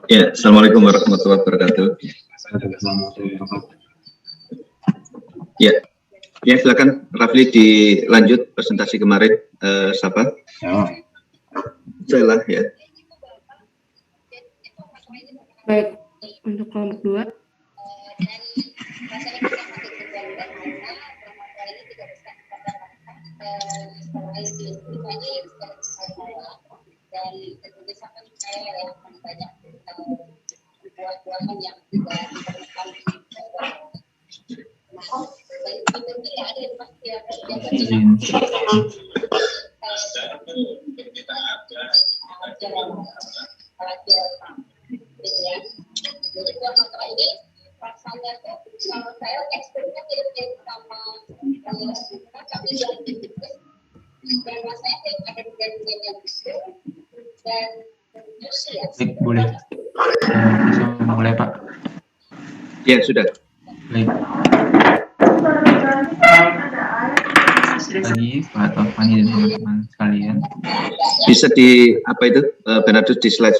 Ya, assalamualaikum warahmatullahi wabarakatuh. Ya, ya silakan Rafli dilanjut presentasi kemarin. Siapa? Ya. Saya lah ya. Baik, untuk kelompok 2. Baik, boleh. Mulai, Pak. Ya, sudah. Baik. Lagi Pak Taufani dan teman-teman sekalian. Bisa di apa itu? Bernardus di slide.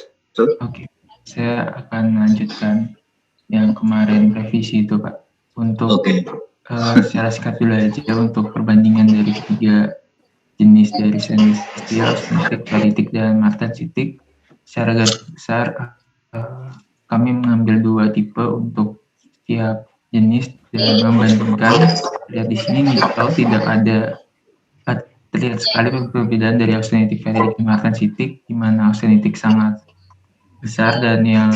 Oke. Saya akan melanjutkan yang kemarin revisi itu, Pak. Untuk secara singkat dulu aja untuk perbandingan dari 3 jenis dari Celestial, Austentic, Veritic, dan Martensitic. Secara garis besar, kami mengambil 2 tipe untuk setiap jenis dan membandingkan. Lihat di sini kalau tidak ada terlihat sekali perbedaan dari Austenitic, Veritic, dan Martensitic, di mana Austenitic sangat besar dan yang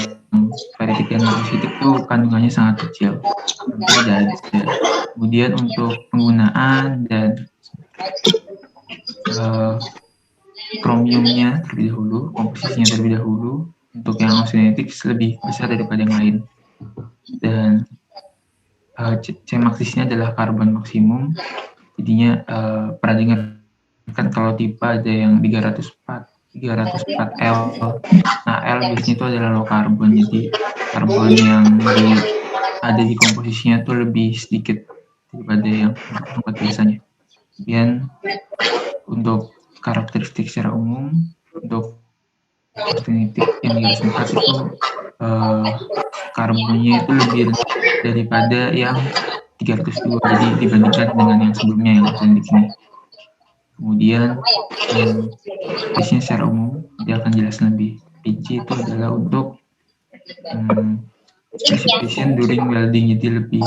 Veritic dan Martensitic itu kandungannya sangat kecil. Tidak ada. Kemudian untuk penggunaan dan kromiumnya terlebih dahulu, komposisinya terlebih dahulu. Untuk yang Austenitic lebih besar daripada yang lain. Dan C-maksisnya adalah karbon maksimum. Jadinya pernah dengar kan kalau tipe ada yang 304L. Nah, L biasanya itu adalah low carbon. Jadi karbon yang ada di komposisinya itu lebih sedikit daripada yang tempat biasanya. Kemudian untuk karakteristik secara umum, untuk Austenitic yang digariskan itu karbonnya itu lebih daripada yang 302, jadi dibandingkan dengan yang sebelumnya yang Austenitic ini. Kemudian biasanya secara umum dia akan jelas lebih rinci itu adalah untuk precipitation during welding, jadi lebih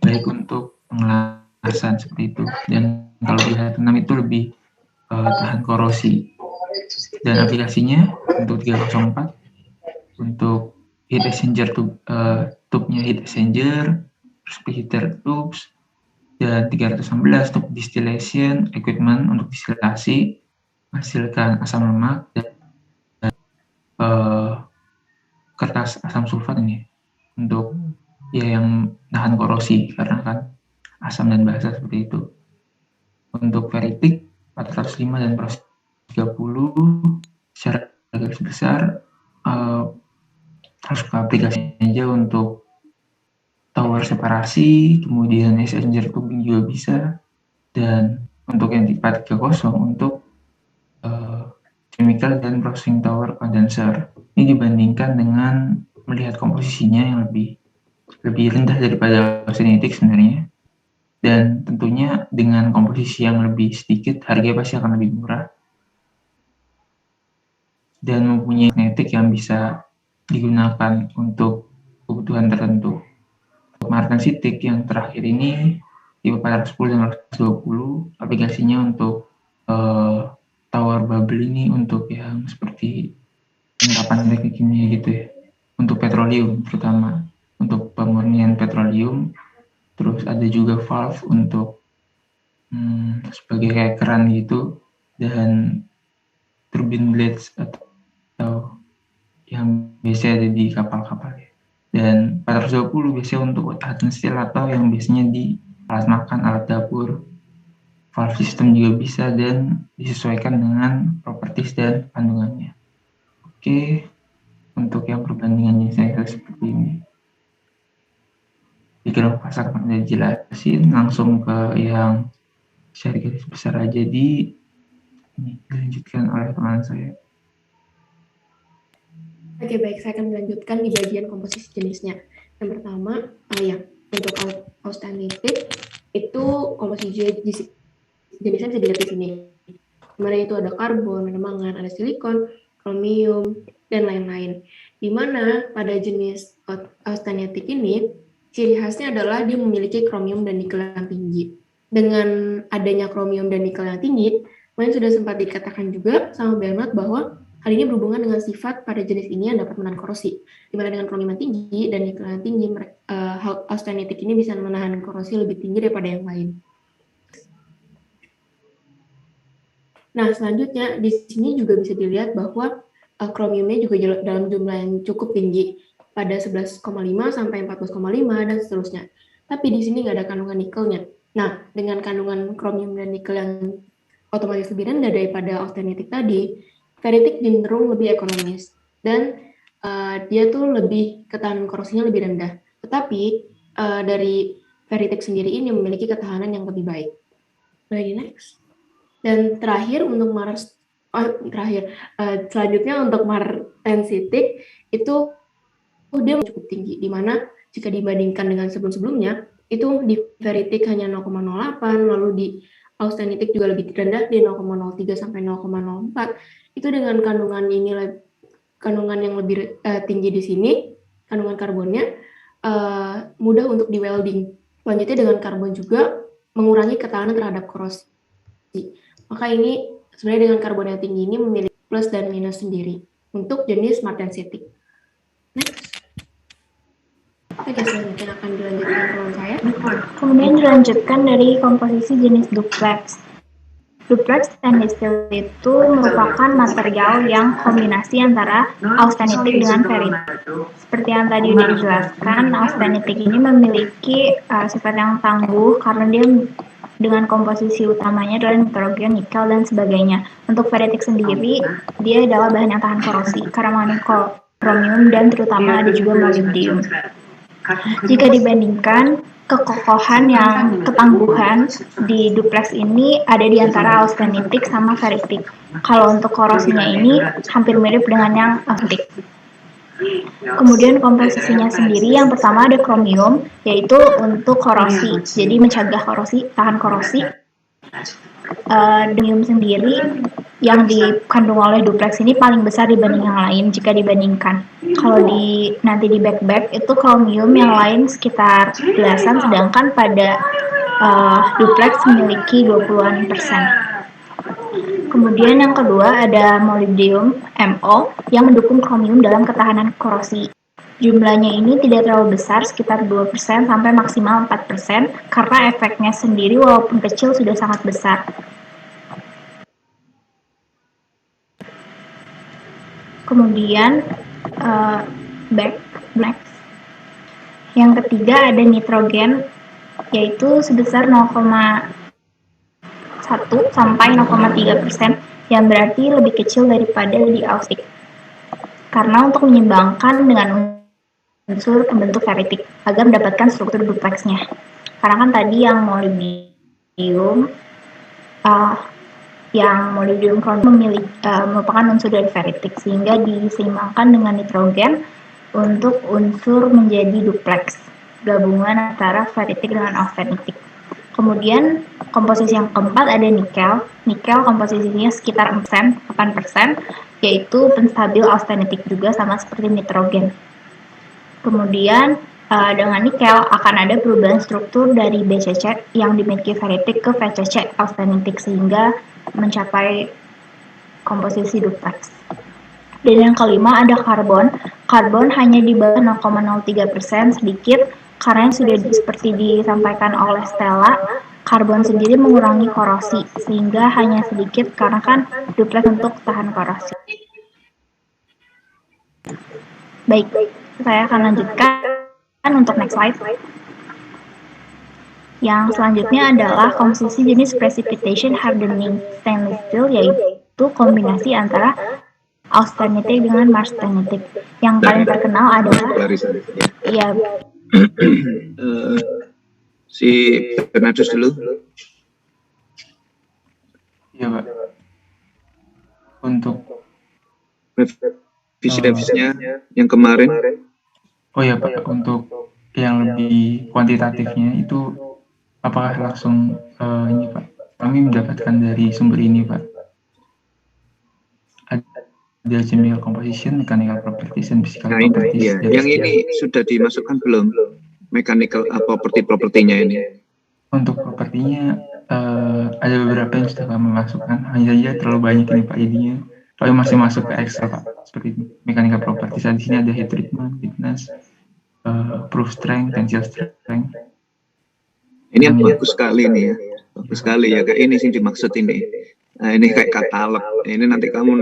baik untuk pengelasan seperti itu. Dan kalau di H6 itu lebih tahan korosi. Dan aplikasinya untuk 304 untuk heat exchanger tube-nya heat exchanger, preheater tubes, dan 316 untuk distillation equipment untuk distilasi menghasilkan asam lemak dan kertas asam sulfat ini untuk ya yang tahan korosi karena kan asam dan basa seperti itu. Untuk Veritic 405 dan proses 30 secara garis besar harus ke aplikasi aja untuk tower separasi, kemudian exchanger tubing juga bisa, dan untuk yang tipe 30 untuk chemical dan processing tower condenser. Ini dibandingkan dengan melihat komposisinya yang lebih rendah daripada Austenitic sebenarnya, dan tentunya dengan komposisi yang lebih sedikit harganya pasti akan lebih murah dan mempunyai magnetik yang bisa digunakan untuk kebutuhan tertentu. Untuk Martensitic yang terakhir ini tipe 410 dan 420 aplikasinya untuk tower bubble ini untuk yang seperti penerapan teknik kimia gitu ya, untuk petroleum terutama untuk pemurnian petroleum. Terus ada juga valve untuk sebagai kayak keran gitu, dan turbine blades atau yang biasanya ada di kapal-kapal ya. Dan 420 biasanya untuk hot and steel atau yang biasanya di alat makan, alat dapur. valve system juga bisa dan disesuaikan dengan properties dan kandungannya. Oke, untuk yang perbandingan jenis seperti ini. Di graf pasar udah jelasin, langsung ke yang secara garis besar aja ini dilanjutkan oleh teman saya. Oke, baik, saya akan melanjutkan di bagian komposisi jenisnya. Yang pertama, untuk austenitic itu komposisi jenisnya bisa dilihat di sini. Dimana itu ada karbon, ada mangan, ada silikon, kromium, dan lain-lain. Dimana pada jenis austenitic ini, ciri khasnya adalah dia memiliki kromium dan nikel yang tinggi. Dengan adanya kromium dan nikel yang tinggi, kemarin sudah sempat dikatakan juga sama Bernard bahwa hal ini berhubungan dengan sifat pada jenis ini yang dapat menahan korosi. Di mana dengan kromium yang tinggi dan nikel yang tinggi, austenitic ini bisa menahan korosi lebih tinggi daripada yang lain. Nah, selanjutnya di sini juga bisa dilihat bahwa kromiumnya juga dalam jumlah yang cukup tinggi, pada 11,5 sampai 14,5 dan seterusnya. Tapi di sini nggak ada kandungan nikelnya. Nah, dengan kandungan kromium dan nikel yang otomatis lebih rendah daripada austenitic tadi, ferritic cenderung lebih ekonomis dan dia tuh lebih ketahanan korosinya lebih rendah. Tetapi dari ferritic sendiri ini memiliki ketahanan yang lebih baik. Lagi next. Dan terakhir untuk selanjutnya untuk martensitic itu dia cukup tinggi, di mana jika dibandingkan dengan sebelum-sebelumnya itu di ferritic hanya 0,08, lalu di austenitic juga lebih rendah di 0,03 sampai 0,04. Itu dengan kandungan yang lebih tinggi di sini, kandungan karbonnya mudah untuk di welding. Selanjutnya dengan karbon juga mengurangi ketahanan terhadap korosi. Maka ini sebenarnya dengan karbon yang tinggi ini memiliki plus dan minus sendiri untuk jenis martensitic. Next. Oke, selanjutnya akan dilanjutkan teman saya. Kemudian dilanjutkan dari komposisi jenis duplex. Duplex stainless steel itu merupakan material yang kombinasi antara austenitic dengan ferritic. Seperti yang tadi sudah dijelaskan, austenitic ini memiliki sifat yang tangguh karena dia dengan komposisi utamanya adalah nitrogen, nikel, dan sebagainya. Untuk ferritic sendiri, dia adalah bahan yang tahan korosi karena mengandung kromium dan terutama ada juga molybdenum. Jika dibandingkan, kekokohan yang ketangguhan di duplex ini ada di antara austenitic sama ferritic. Kalau untuk korosinya ini hampir mirip dengan yang austenitic. Kemudian komposisinya sendiri, yang pertama ada kromium, yaitu untuk korosi, jadi mencegah korosi, tahan korosi. Kromium sendiri yang dikandung oleh duplex ini paling besar dibanding yang lain jika dibandingkan. Kalau nanti di back itu kromium yang lain sekitar belasan, sedangkan pada duplex memiliki 20%. Kemudian yang kedua ada molybdenum MO yang mendukung kromium dalam ketahanan korosi. Jumlahnya ini tidak terlalu besar, sekitar 2% sampai maksimal 4%, karena efeknya sendiri walaupun kecil sudah sangat besar. Kemudian black. Yang ketiga ada nitrogen, yaitu sebesar 0,1 sampai 0,3%, yang berarti lebih kecil daripada di austenitic. Karena untuk menyeimbangkan dengan unsur pembentuk ferritic agar mendapatkan struktur duplexnya. Karena kan tadi yang molybdenum merupakan unsur dari ferritic, sehingga diseimbangkan dengan nitrogen untuk unsur menjadi duplex, gabungan antara ferritic dengan austenitic. Kemudian komposisi yang keempat ada nikel. Nikel komposisinya sekitar 8%, yaitu penstabil austenitic juga sama seperti nitrogen. Kemudian dengan nikel akan ada perubahan struktur dari BCC yang dimiliki ferritic ke VCC austenitic sehingga mencapai komposisi duplex. Dan yang kelima ada karbon. Karbon hanya di bawah 0,03%, sedikit, karena sudah seperti disampaikan oleh Stella, karbon sendiri mengurangi korosi sehingga hanya sedikit karena kan duplex untuk tahan korosi. Baik, saya akan lanjutkan untuk next slide. Yang selanjutnya adalah komposisi jenis precipitation hardening stainless steel, yaitu kombinasi antara austenitic dengan marstenitic. Yang paling terkenal adalah ya si Bernardus dulu. Iya Pak. Untuk revisinya yang kemarin. oh ya Pak, untuk yang lebih kuantitatifnya itu apakah langsung ini Pak? Kami mendapatkan dari sumber ini Pak. Ada chemical composition, mechanical properties, dan physical properties. Iya. Yang ini sudah dimasukkan belum? Mechanical property-nya ini. Untuk propertinya ada beberapa yang sudah kami masukkan, hanya saja terlalu banyak ini Pak, jadinya kami masih masuk ke Excel Pak, seperti mechanical properties. Di sini ada heat treatment, thickness, proof strength, tensile strength. Ini yang bagus sekali nih ya, bagus sekali ya, kayak ini sih dimaksud ini. Nah, ini kayak katalog. Ini nanti kamu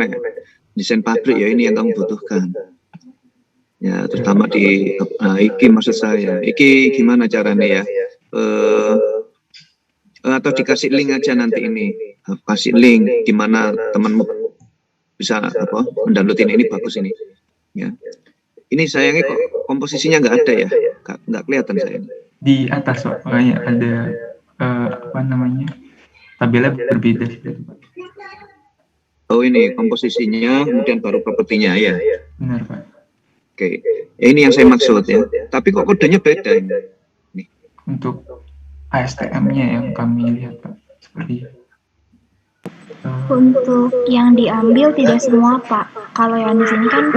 desain pabrik ya, ini yang kamu butuhkan. Ya, terutama di iki maksud saya. Iki gimana caranya ya? Atau dikasih link aja nanti ini. Kasih link gimana temanmu bisa mendownload ini bagus ini. Ya. Ini sayangnya kok komposisinya nggak ada ya, nggak kelihatan saya. Di atas Pak, makanya ada tabelnya berbeda. Oh ini komposisinya, kemudian baru propertinya ya. Benar Pak. Oke, ya, ini yang saya maksud ya. Tapi kok kodenya beda ini. Untuk ASTM-nya yang kami lihat Pak, seperti untuk yang diambil tidak semua Pak. Kalau yang di sini kan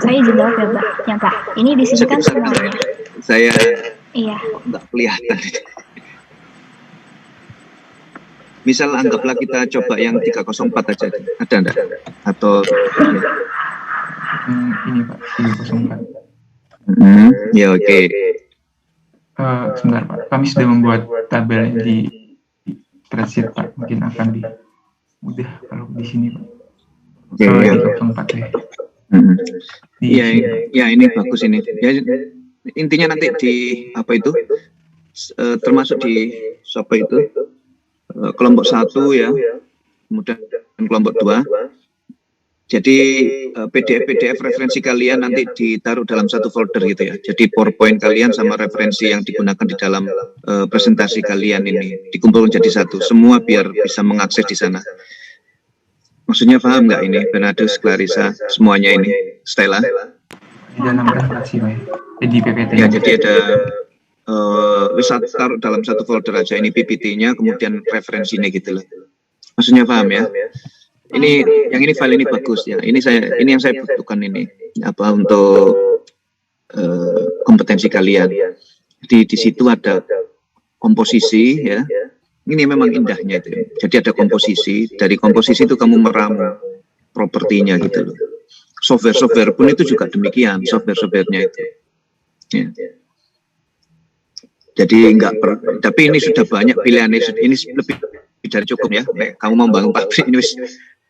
saya izin jawab ya Pak. Ini di sini kan semuanya. Saya iya. Nggak kelihatan. Misal anggaplah kita coba yang 304 aja, ada enggak? Atau ini Pak, 304. Ya oke. Sebentar Pak, kami sudah membuat tabel di spreadsheet Pak, mungkin akan mudah kalau di sini Pak. Ya. 304 ya. Ya ini bagus ini. Ya, intinya nanti di termasuk di kelompok 1 ya, kemudian kelompok 2. Jadi PDF referensi kalian nanti ditaruh dalam satu folder gitu ya. Jadi PowerPoint kalian sama referensi yang digunakan di dalam presentasi kalian ini dikumpulkan jadi satu. Semua biar bisa mengakses di sana. Maksudnya paham nggak ini, Bernardus, Clarissa, semuanya ini, Stella? Di dalam presentasi Pak, di PPT. Ya, jadi ada taruh dalam satu folder aja, ini PPT-nya, kemudian referensinya gitu loh. Maksudnya paham ya? Ini yang ini file ini bagus ya. Ini yang saya butuhkan ini untuk kompetensi kalian. Jadi di situ ada komposisi ya. Ini memang indahnya itu. Jadi ada komposisi, dari komposisi itu kamu meramu propertinya gitu loh. Software pun itu juga demikian, software-nya itu. Ya. Jadi tapi ini sudah banyak pilihan, ini lebih dari cukup ya. Kamu mau bangun pabrik ini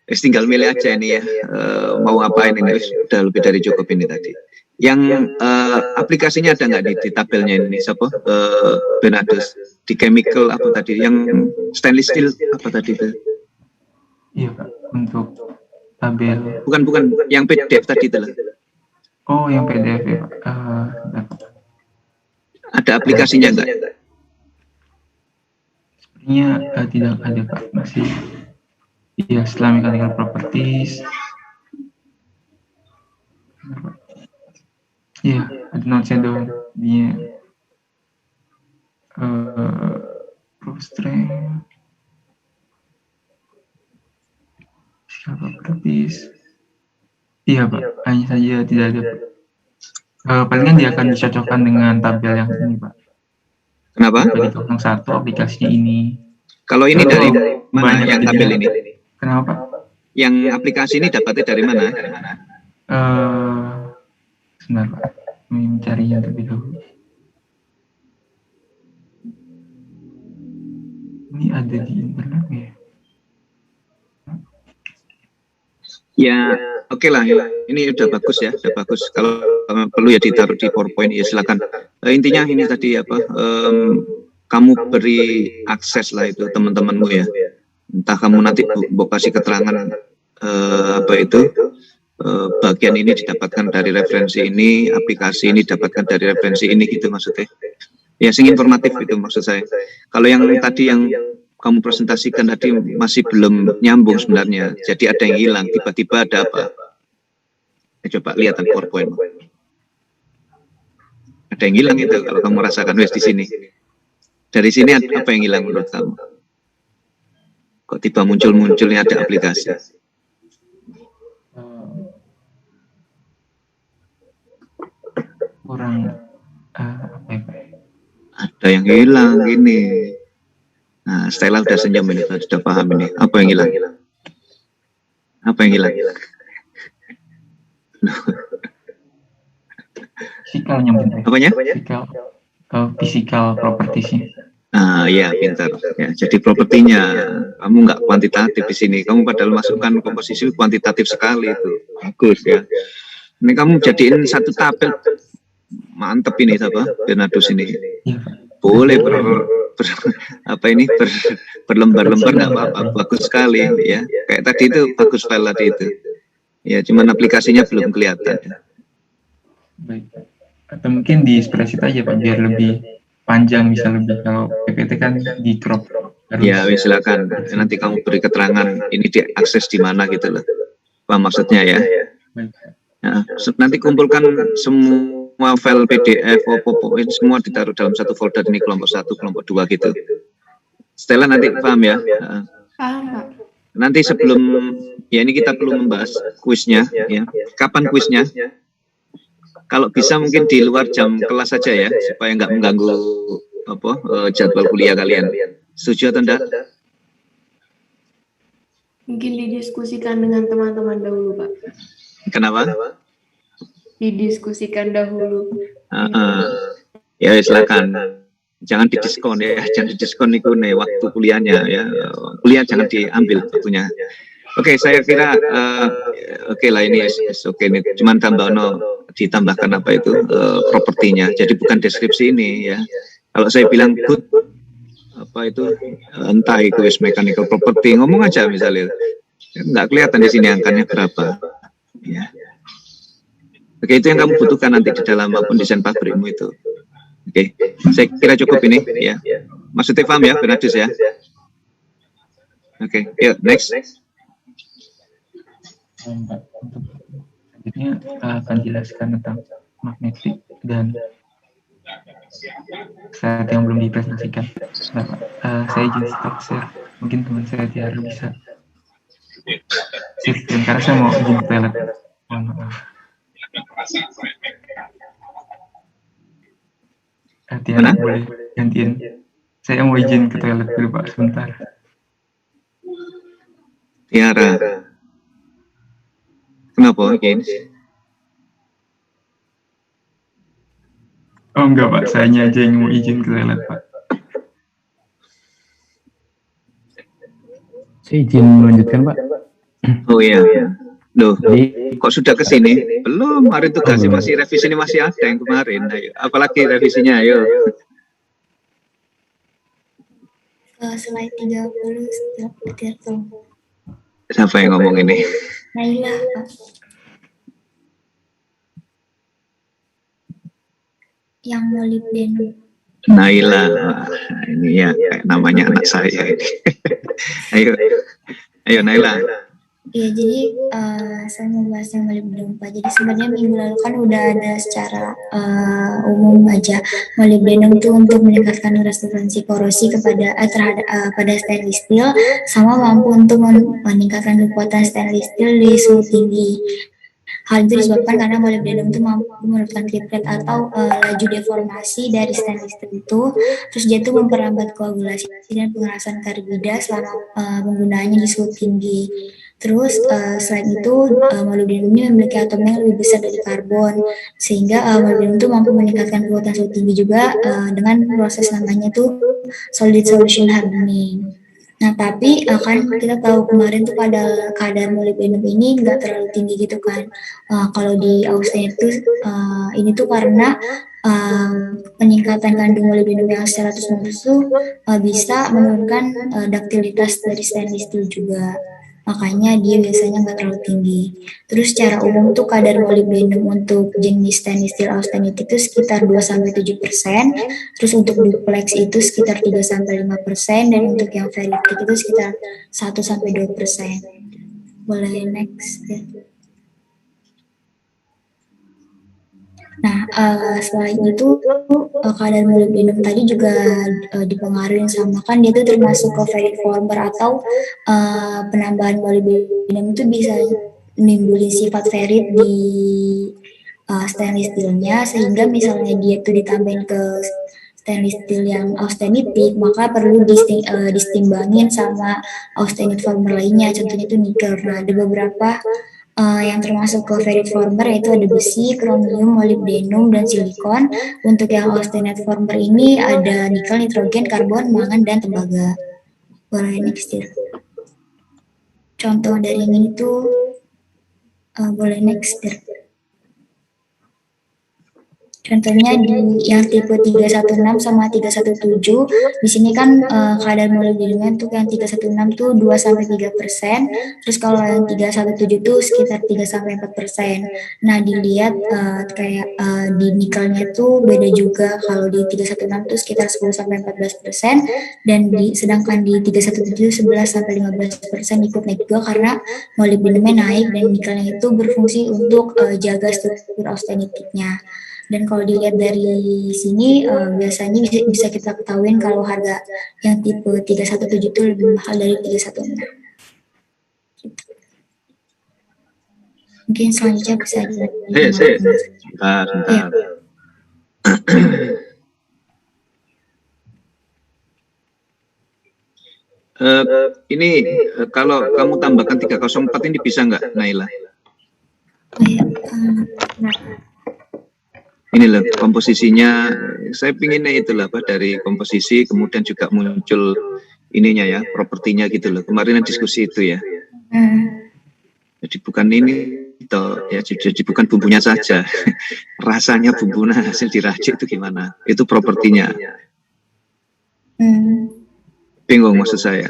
tinggal milih aja ini ya, mau ngapain ini sudah lebih dari cukup ini tadi. Yang aplikasinya ada nggak di tabelnya ini, siapa? Bernardus, di chemical apa tadi? Yang stainless steel apa tadi itu? Iya Pak, untuk tabel. Bukan yang PDF tadi itu lah. Oh, yang PDF ya Pak. Ada aplikasinya nggak? Sepertinya tidak ada Pak, masih. Iya, setelah mechanical properties. Iya, ada notes doang. Dia proof strength, physical properties. Iya Pak, hanya saja tidak ada. Palingan dia akan dicocokkan dengan tabel yang ini Pak. Kenapa? Dari 01 aplikasinya ini. Kalau ini dari mana yang tabel ini? Kenapa? Yang aplikasi ini dapatnya dari mana? Sebentar Pak, mencarinya terlebih dahulu. Ini ada di internet ya? Ya, oke lah. Ini udah bagus ya, udah bagus. Kalau perlu ya ditaruh di PowerPoint ya silakan. Intinya ini tadi kamu beri akses lah itu teman-temanmu ya. Entah kamu nanti kasih keterangan bagian ini didapatkan dari referensi ini, aplikasi ini didapatkan dari referensi ini gitu maksudnya. Ya, sing informatif itu maksud saya. Kalau yang tadi yang kamu presentasikan tadi masih belum nyambung sebenarnya. Jadi ada yang hilang, tiba-tiba ada apa? Coba lihat PowerPoint. Ada yang hilang itu kalau kamu rasakan di sini. Dari sini apa yang hilang menurut kamu? Kok tiba munculnya ada aplikasi? Kurang apa ya? Ada yang hilang gini. Nah, Stella udah senyum ini, sudah paham ini. Apa yang hilang? Apa yang hilang? Fisikal nyambung. Apanya? Physical properties-nya. Ah ya, pintar. Ya, jadi propertinya kamu nggak kuantitatif di sini. Kamu padahal masukkan komposisi kuantitatif sekali itu. Bagus ya. Ini kamu jadiin satu tabel. Mantep ini apa? Bernardus ini. Ya, boleh berlembar-lembar nggak apa-apa, bagus sekali ya. Kayak tadi itu bagus file tadi itu. Ya, cuman aplikasinya belum kelihatan. Baik. Atau mungkin di spreadsheet aja Pak, biar lebih panjang bisa lebih. Kalau PPT kan di crop. Ya, silakan. Nanti kamu beri keterangan ini diakses di mana gitu loh. Apa maksudnya ya? Baik. Nah, nanti kumpulkan semua file PDF, ini semua ditaruh dalam satu folder ini, kelompok 1, kelompok 2 gitu. Stella nanti paham ya? Paham, Pak. Nanti sebelum, ya ini kita perlu membahas kuisnya ya. Kapan kuisnya? Kalau bisa mungkin di luar jam kelas saja ya, supaya nggak mengganggu jadwal kuliah kalian. Setuju atau enggak? Mungkin didiskusikan dengan teman-teman dahulu, Pak. Kenapa? Didiskusikan dahulu. Ya silakan. Jangan didiskon ya, jangan didiskon itu nih waktu kuliahnya ya. Kuliah jangan diambil waktunya. Oke, saya kira oke lah ini oke nih. Cuman ditambahkan apa itu propertinya. Jadi bukan deskripsi ini ya. Kalau saya bilang good apa itu entah itu mechanical property, ngomong aja misalnya. Nggak kelihatan di sini angkanya berapa. Ya. Oke, itu yang kamu butuhkan nanti di dalam maupun desain pabrikmu itu. Oke, saya kira cukup ini ya. Maksudnya paham ya, Bernardus ya? Oke, yuk next. Untuk selanjutnya akan jelaskan tentang magnetik dan saat yang belum dipresentasikan. Saya izin stop share. Mungkin teman saya Tiara bisa shift karena saya mau izin ke toilet. Mohon maaf. Tiara boleh gantiin. Saya mau izin ke toilet dulu Pak sebentar. Tiara. Kenapa mungkin? Oh enggak Pak, saya aja yang mau izin ke toilet Pak. Saya izin melanjutkan Pak. Oh iya. Loh, kok sudah ke sini? Belum, hari tugasnya masih revisi ini masih ada yang kemarin. Ayo, apalagi revisinya, ayo. Slide 30 setelah Tirto. Siapa yang ngomong ini? Naila, Pak. Yang molybdenum. Naila, ini ya kayak namanya anak saya ini. ayo Naila. Iya, jadi saya mau bahas yang molybdenum Pak. Jadi sebenarnya minggu lalu kan udah ada secara umum aja molybdenum itu untuk meningkatkan resistensi korosi terhadap pada stainless steel, sama mampu untuk meningkatkan kekuatan stainless steel di suhu tinggi. Hal itu disebabkan karena molybdenum itu mampu menurunkan creep rate atau laju deformasi dari stainless steel itu, terus dia itu memperlambat koagulasi dan pengerasan karbida selama penggunaannya di suhu tinggi. Terus selain itu molybdenum ini memiliki atom yang lebih besar dari karbon, sehingga molybdenum itu mampu meningkatkan kekuatan suhu tinggi juga dengan proses namanya tuh solid solution hardening. Nah, tapi kan kita tahu kemarin tuh pada kadar molybdenum ini nggak terlalu tinggi gitu kan. Kalau di Austen itu ini tuh karena peningkatan kandung molybdenum yang secara terus-menerus tuh bisa menurunkan duktilitas dari stainless steel juga. Makanya dia biasanya nggak terlalu tinggi. Terus secara umum tuh kadar molybdenum untuk jenis stainless steel austenitic itu sekitar 2-7%. Terus untuk duplex itu sekitar 3-5%, dan untuk yang ferritic itu sekitar 1-2%. Boleh next ya. Nah, selain itu kadar molybdenum tadi juga dipengaruhi sama, kan dia itu termasuk ke ferrit former, atau penambahan molybdenum itu bisa menimbulkan sifat ferrit di stainless steelnya, sehingga misalnya dia itu ditambahin ke stainless steel yang austenitic, maka perlu ditimbangin sama austenite former lainnya, contohnya itu nikel. Nah, ada beberapa yang termasuk ke ferrit former, yaitu ada besi, kromium, molybdenum, dan silikon. Untuk yang austenite former ini ada nikel, nitrogen, karbon, mangan, dan tembaga. Boleh next ya. Contoh dari ini tuh boleh next ya. Contohnya di yang tipe 316 sama 317, di sini kan kadar molybdenum untuk yang 316 tuh 2-3%, terus kalau yang 317 tuh sekitar 3-4%. Nah, dilihat kayak di nikelnya tuh beda juga, kalau di 316 tuh sekitar 10-14%, dan sedangkan di 317 11-15% ikut naik juga karena molybdenumnya naik dan nikelnya itu berfungsi untuk jaga struktur austenitiknya. Dan kalau dilihat dari sini biasanya bisa kita ketahuin kalau harga yang tipe 317 itu lebih mahal dari 316. Mungkin selanjutnya bisa Sebentar. Ya. Ini kalau kamu tambahkan 304 ini bisa nggak, Naila? Ini loh komposisinya, saya pinginnya itulah Pak, dari komposisi kemudian juga muncul ininya ya, propertinya gitu loh. Kemarin diskusi itu ya. Jadi bukan ini toh ya, jadi bukan bumbunya saja. Rasanya bumbunya hasil diracik itu gimana? Itu propertinya. Bingung maksud saya.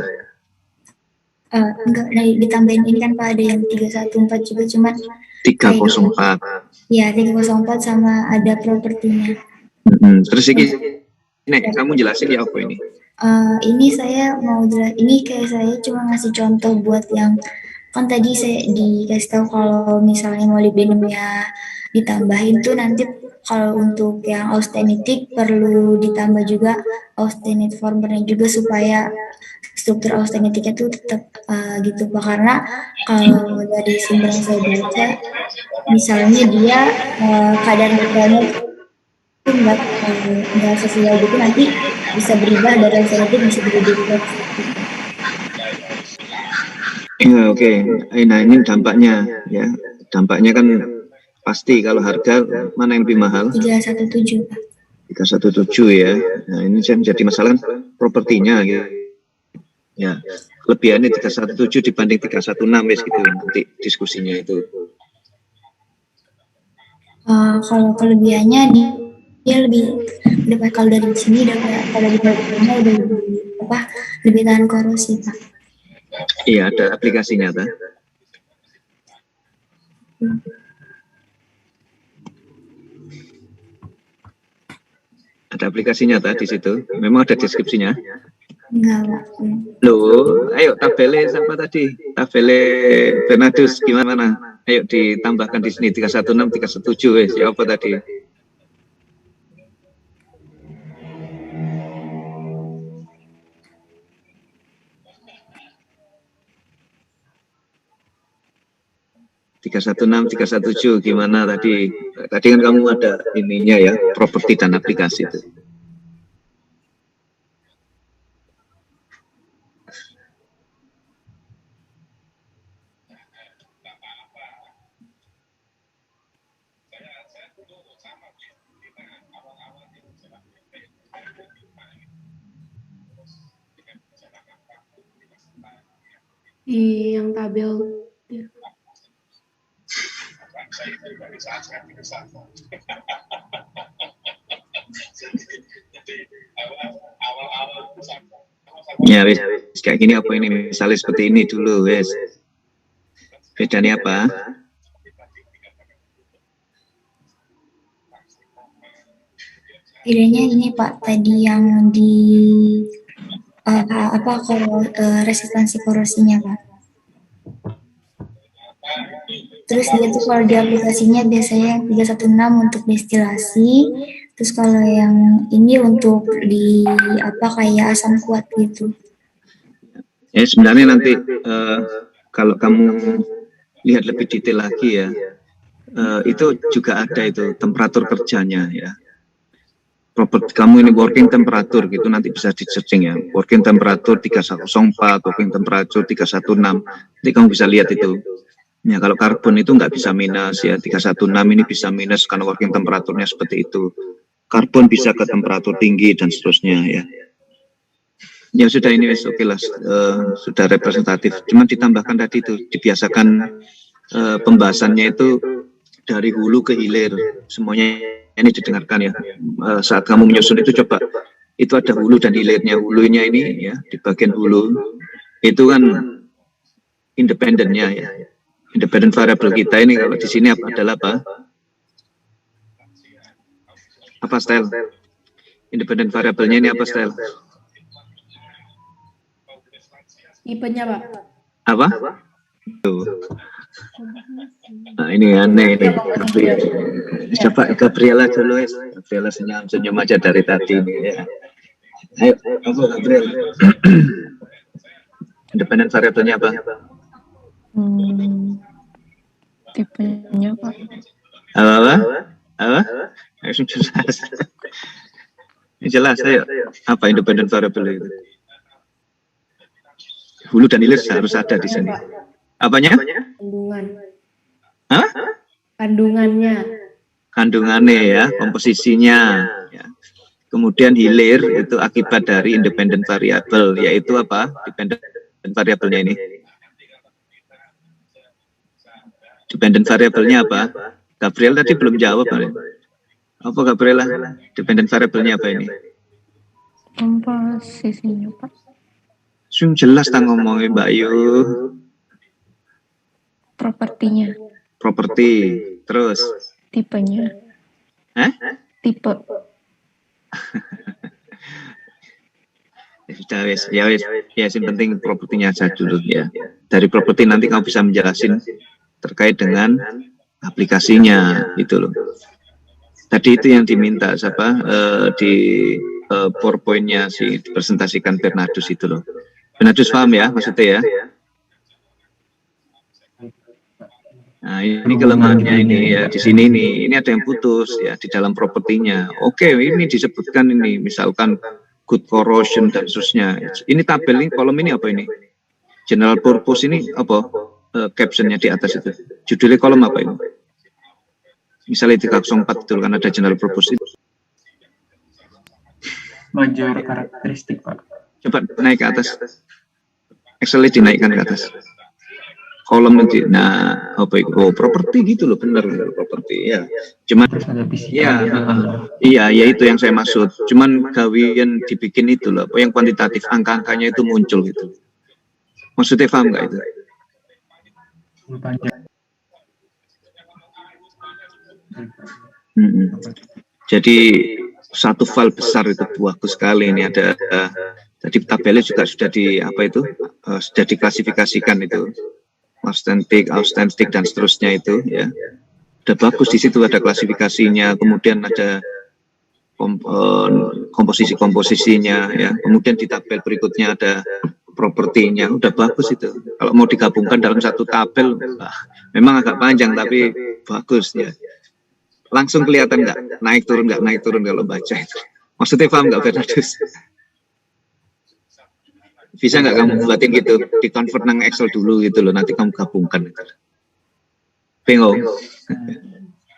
Enggak, ditambahin ini kan Pak, ada yang 314 juga, cuman 304. Ya, 304 sama ada propertinya. Terus ini kamu jelasin ya apa ini? Ini saya mau jelas, ini kayak saya cuma ngasih contoh buat yang kan tadi saya dikasih tahu kalau misalnya molybdenumnya ditambahin tuh nanti kalau untuk yang austenitic perlu ditambah juga austenite formernya juga supaya struktur austenitiknya tuh tetap gitu Pak, karena kalau dari sumber yang saya baca misalnya dia kadar nikelnya itu nggak sesuai gitu, nanti bisa berubah dari austenitic bisa jadi duplex. Ya, oke. Nah, ini dampaknya ya. Dampaknya kan pasti kalau harga mana yang lebih mahal? 317. 317 ya. Nah, ini jadi masalah kan propertinya gitu. Ya, kelebihannya 317 dibanding 316 gitu nanti diskusinya itu. Kalau kelebihannya dia lebih kalau dari sini kalau di baliknya udah lebih tahan korosi Pak. Iya, ada aplikasinya tak? Ada aplikasinya tak di situ? Memang ada deskripsinya? Enggak Pak. Loh, ayo tabele siapa tadi? Tabele Bernardus gimana? Ayo ditambahkan di sini 316, 317 wes. Ya apa tadi? Tiga 316, 317 gimana tadi? Tadi kan kamu ada ininya ya, properti dan aplikasi itu. Di yang tabel. Ya wes kayak gini apa ini, misalnya seperti ini dulu wes. Bedanya apa? Bedanya ini Pak, tadi yang di kalau resistansi korosinya Pak. Terus dia tuh kalau di aplikasinya biasanya 316 untuk destilasi, terus kalau yang ini untuk di kayak asam kuat gitu. Ya sebenarnya nanti kalau kamu lihat lebih detail lagi ya, itu juga ada itu temperatur kerjanya ya. Kamu ini working temperatur gitu, nanti bisa di searching ya, working temperatur 304, working temperatur 316, nanti kamu bisa lihat itu ya. Kalau karbon itu nggak bisa minus ya, 316 ini bisa minus karena working temperaturnya seperti itu. Karbon bisa ke temperatur tinggi dan seterusnya ya. Ya sudah, ini oke lah, sudah representatif, cuman ditambahkan tadi itu dibiasakan pembahasannya itu dari hulu ke hilir, semuanya ini didengarkan ya. Saat kamu menyusun itu coba, itu ada hulu dan hilirnya. Hulunya ini ya, di bagian hulu itu kan independennya ya, independent variable kita ini kalau di sini adalah apa style? Independent variabelnya ini apa style? Tipenya Pak. Apa? Tuh. Nah ini aneh ini. Coba Gabriela dulu, Gabriela senyum aja dari tadi ini ya. Ayo, apa Gabriela? Independent variabelnya apa? Tipenya Pak. Apa? Jelas. Jelas, ayo. Apa independent variable itu? Hulu dan hilir harus ada di sini. Apanya? Kandungan. Hah? Kandungannya ya, komposisinya. Ya. Kemudian hilir itu akibat dari independent variable, yaitu apa? Dependent variabelnya ini. Dependent variabelnya apa? Gabriel tadi belum jawab. Apa Gabriela? Dependent variabelnya apa ini? Komposisinya Pak. Jelas tak ngomongin Mbak Yu. Propertinya. Properti. Terus? Tipenya. Hah? Tipe. Sudah wes, ya yang penting propertinya aja dulu ya. Dari properti nanti kamu bisa menjelasin terkait dengan aplikasinya itu loh. Tadi itu yang diminta siapa di PowerPoint-nya dipresentasikan Bernardus itu loh. Bernardus paham ya maksudnya ya? Nah ini kelemahannya ini ya, di sini ini ada yang putus ya di dalam propertinya. Oke, ini disebutkan ini misalkan good corrosion dan seterusnya. Ini tabel ini, kolom ini apa ini? General purpose ini apa? Captionnya di atas itu. Judulnya kolom apa ini? Misalnya 304 itu kan ada general purpose itu. Major karakteristik Pak. Coba naik ke atas. Excel dinaikkan ke atas. Kolom nanti, nah apa itu? Oh properti gitu loh, benar properti ya. Cuman iya itu yang saya maksud. Cuman gawian dibikin itu loh, apa yang kuantitatif, angka-angkanya itu muncul gitu. Maksudnya paham nggak itu? Jadi satu file besar itu bagus sekali. Ini ada tadi tabelnya juga sudah sudah diklasifikasikan itu. Austentik dan seterusnya itu ya. Udah bagus, di situ ada klasifikasinya, kemudian ada komposisinya ya. Kemudian di tabel berikutnya ada propertinya, udah bagus itu. Kalau mau digabungkan dalam satu tabel, memang agak panjang tapi bagus ya. Langsung kelihatan nggak naik turun kalau baca itu. Maksudnya paham nggak Bernardus? Bisa nggak kamu buatin gitu, di convert nang Excel dulu gitu loh, nanti kamu gabungkan gitu. Bingung?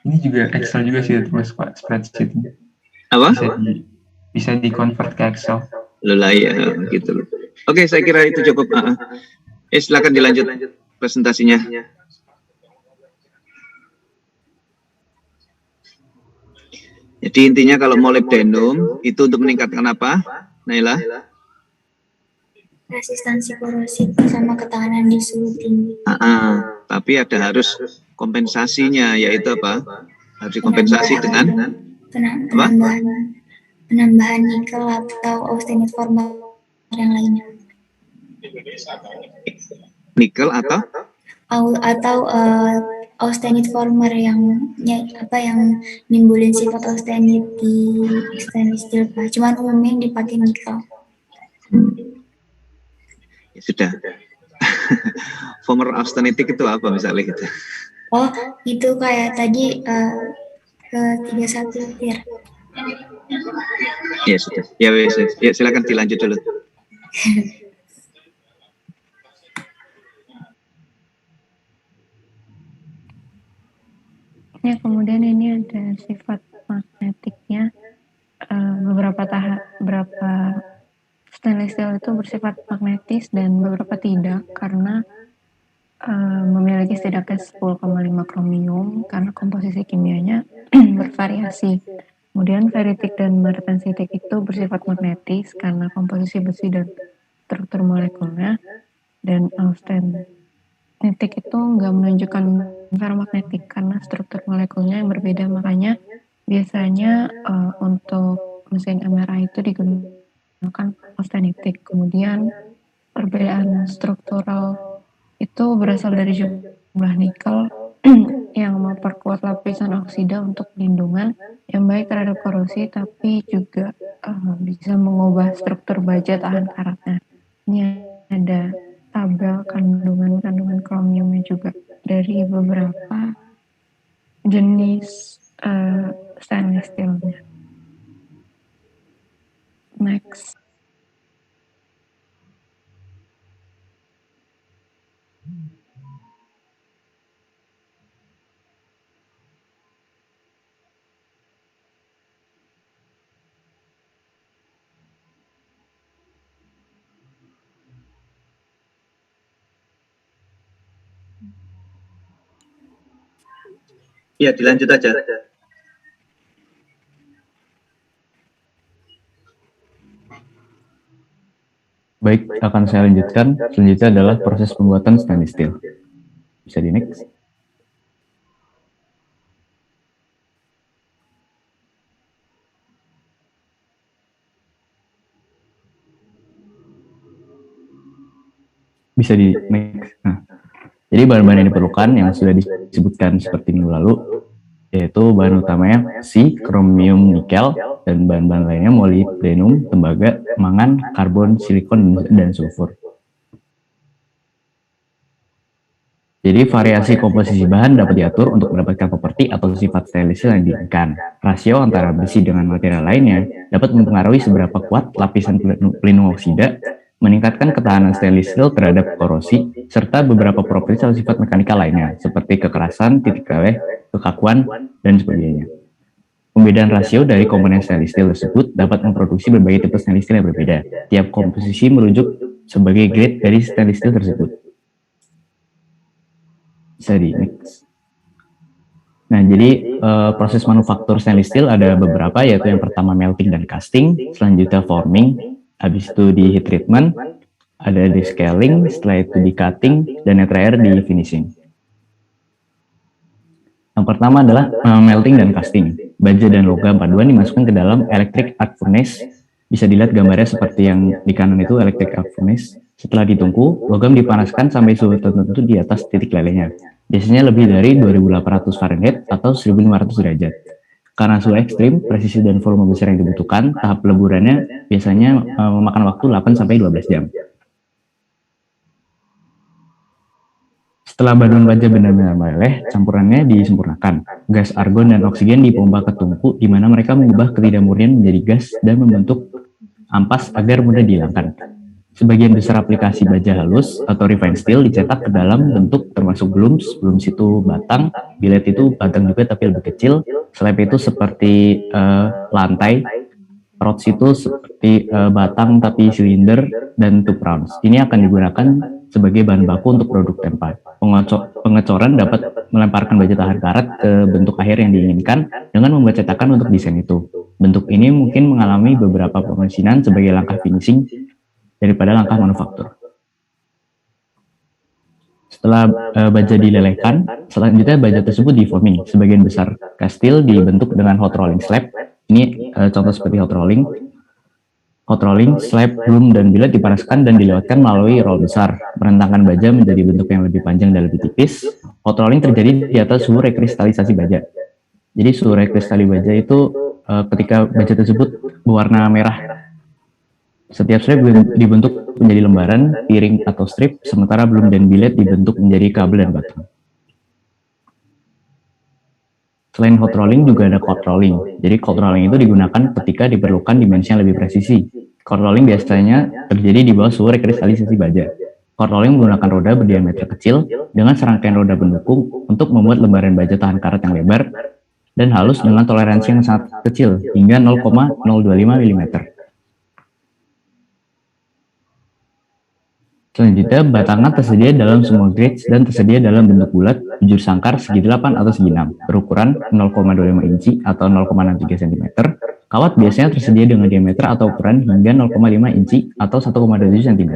Ini juga Excel juga sih terus Pak, spreadsheet. Apa? Bisa di convert ke Excel. Loh lah ya gitu loh. Oke, saya kira itu cukup. Silakan dilanjut presentasinya. Jadi intinya kalau molybdenum itu untuk meningkatkan apa, Naila? Resistansi korosi sama ketahanan di suhu tinggi. Tapi ada harus kompensasinya, yaitu apa? Harus dikompensasi dengan penambahan nikel atau austenite former yang lainnya. Nikel atau austenite former yang nimbulin sifat austenite di stainless steel, Pak. Cuman umumnya dipakai nikel. Ya sudah. Former austenitic itu apa misalnya gitu? Oh, itu kayak tadi ke 31 tir. Ya sudah. Ya silakan dilanjut dulu. Ya, kemudian ini ada sifat magnetiknya. Beberapa stainless steel itu bersifat magnetis dan beberapa tidak, karena memiliki setidaknya 10,5 kromium karena komposisi kimianya bervariasi. Kemudian ferritik dan martensitik itu bersifat magnetis karena komposisi besi dan struktur molekulnya, dan austenitik itu nggak menunjukkan ferromagnetik karena struktur molekulnya yang berbeda. Makanya biasanya untuk mesin MRI itu digunakan austenitik. Kemudian perbedaan struktural itu berasal dari jumlah nikel yang memperkuat lapisan oksida untuk pelindungan yang baik terhadap korosi, tapi juga bisa mengubah struktur baja tahan karatnya. Ini ada tabel kandungan kromiumnya juga dari beberapa jenis stainless steel-nya. Next. Ya, dilanjut aja. Baik, akan saya lanjutkan. Selanjutnya adalah proses pembuatan stainless steel. Bisa di next. Bisa di next. Nah, jadi bahan-bahan yang diperlukan yang sudah disebutkan seperti minggu lalu, yaitu bahan utamanya besi, kromium, nikel, dan bahan-bahan lainnya molybdenum, tembaga, mangan, karbon, silikon, dan sulfur. Jadi variasi komposisi bahan dapat diatur untuk mendapatkan properti atau sifat stainless steel yang diinginkan. Rasio antara besi dengan material lainnya dapat mempengaruhi seberapa kuat lapisan pelindung oksida, meningkatkan ketahanan stainless steel terhadap korosi, serta beberapa properti atau sifat mekanikal lainnya, seperti kekerasan, titik leleh, kekakuan, dan sebagainya. Pembedaan rasio dari komponen stainless steel tersebut dapat memproduksi berbagai tipe stainless steel yang berbeda. Tiap komposisi merujuk sebagai grade dari stainless steel tersebut. Bisa di next. Nah, jadi proses manufaktur stainless steel ada beberapa, yaitu yang pertama melting dan casting, selanjutnya forming, habis itu di heat treatment, ada di scaling, setelah itu di cutting, dan yang terakhir di finishing. Yang pertama adalah melting dan casting. Baja dan logam paduan dimasukkan ke dalam electric arc furnace. Bisa dilihat gambarnya seperti yang di kanan itu electric arc furnace. Setelah ditungku, logam dipanaskan sampai suhu tertentu di atas titik lelehnya. Biasanya lebih dari 2800 Fahrenheit atau 1500 derajat. Karena suhu ekstrim, presisi dan volume besar yang dibutuhkan, tahap peleburannya biasanya memakan waktu 8-12 jam. Setelah badan baja benar-benar meleleh, campurannya disempurnakan. Gas argon dan oksigen dipompa ke tungku, di mana mereka mengubah ketidakmurnian menjadi gas dan membentuk ampas agar mudah dihilangkan. Sebagian besar aplikasi baja halus atau refined steel dicetak ke dalam bentuk termasuk blooms itu batang, billet itu batang juga tapi lebih kecil, slab itu seperti lantai, Rods itu seperti batang tapi silinder dan tube rounds. Ini akan digunakan sebagai bahan baku untuk produk tempat. Pengecoran dapat melemparkan baja tahan karat ke bentuk akhir yang diinginkan dengan membuat cetakan untuk desain itu. Bentuk ini mungkin mengalami beberapa pemesinan sebagai langkah finishing daripada langkah manufaktur. Setelah baja dilelehkan, selanjutnya baja tersebut di-foaming. Sebagian besar kastil dibentuk dengan hot rolling slab. Ini contoh seperti hot rolling. Hot rolling, slab, bloom, dan billet dipanaskan dan dilewatkan melalui roll besar, merentangkan baja menjadi bentuk yang lebih panjang dan lebih tipis. Hot rolling terjadi di atas suhu rekristalisasi baja. Jadi suhu rekristalisasi baja itu ketika baja tersebut berwarna merah. Setiap strip dibentuk menjadi lembaran, piring atau strip, sementara bloom dan billet dibentuk menjadi kabel dan batang. Selain hot rolling juga ada cold rolling. Jadi cold rolling itu digunakan ketika diperlukan dimensi yang lebih presisi. Cold rolling biasanya terjadi di bawah suhu rekristalisasi baja. Cold rolling menggunakan roda berdiameter kecil dengan serangkaian roda pendukung untuk membuat lembaran baja tahan karat yang lebar dan halus dengan toleransi yang sangat kecil hingga 0,025 mm. Selanjutnya, batangan tersedia dalam semua grades dan tersedia dalam bentuk bulat, bujur sangkar segi 8 atau segi 6, berukuran 0,25 inci atau 0,63 cm. Kawat biasanya tersedia dengan diameter atau ukuran hingga 0,5 inci atau 1,27 cm.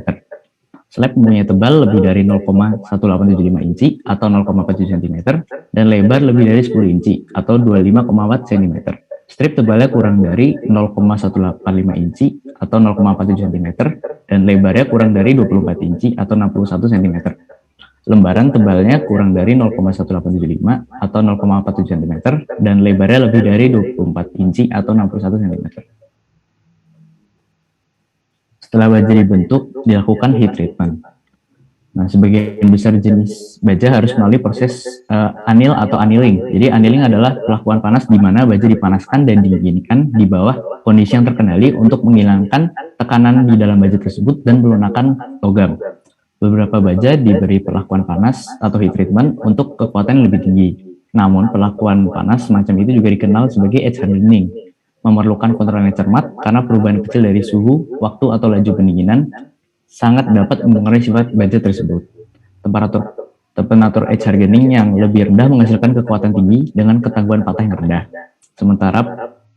Slab mempunyai tebal lebih dari 0,1875 inci atau 0,47 cm dan lebar lebih dari 10 inci atau 25,4 cm. Strip tebalnya kurang dari 0,185 inci atau 0,47 cm dan lebarnya kurang dari 24 inci atau 61 cm. Lembaran tebalnya kurang dari 0,1875 atau 0,47 cm dan lebarnya lebih dari 24 inci atau 61 cm. Setelah baja dibentuk, dilakukan heat treatment. Nah, sebagian besar jenis baja harus melalui proses anneal atau annealing. Jadi annealing adalah pelakuan panas di mana baja dipanaskan dan didinginkan di bawah kondisi yang terkendali untuk menghilangkan tekanan di dalam baja tersebut dan melunakkan logam. Beberapa baja diberi perlakuan panas atau heat treatment untuk kekuatan yang lebih tinggi. Namun, perlakuan panas semacam itu juga dikenal sebagai edge hardening, memerlukan kontrol yang cermat karena perubahan kecil dari suhu, waktu, atau laju pendinginan sangat dapat mempengaruhi sifat baja tersebut. Temperatur edge hardening yang lebih rendah menghasilkan kekuatan tinggi dengan ketangguhan patah yang rendah. Sementara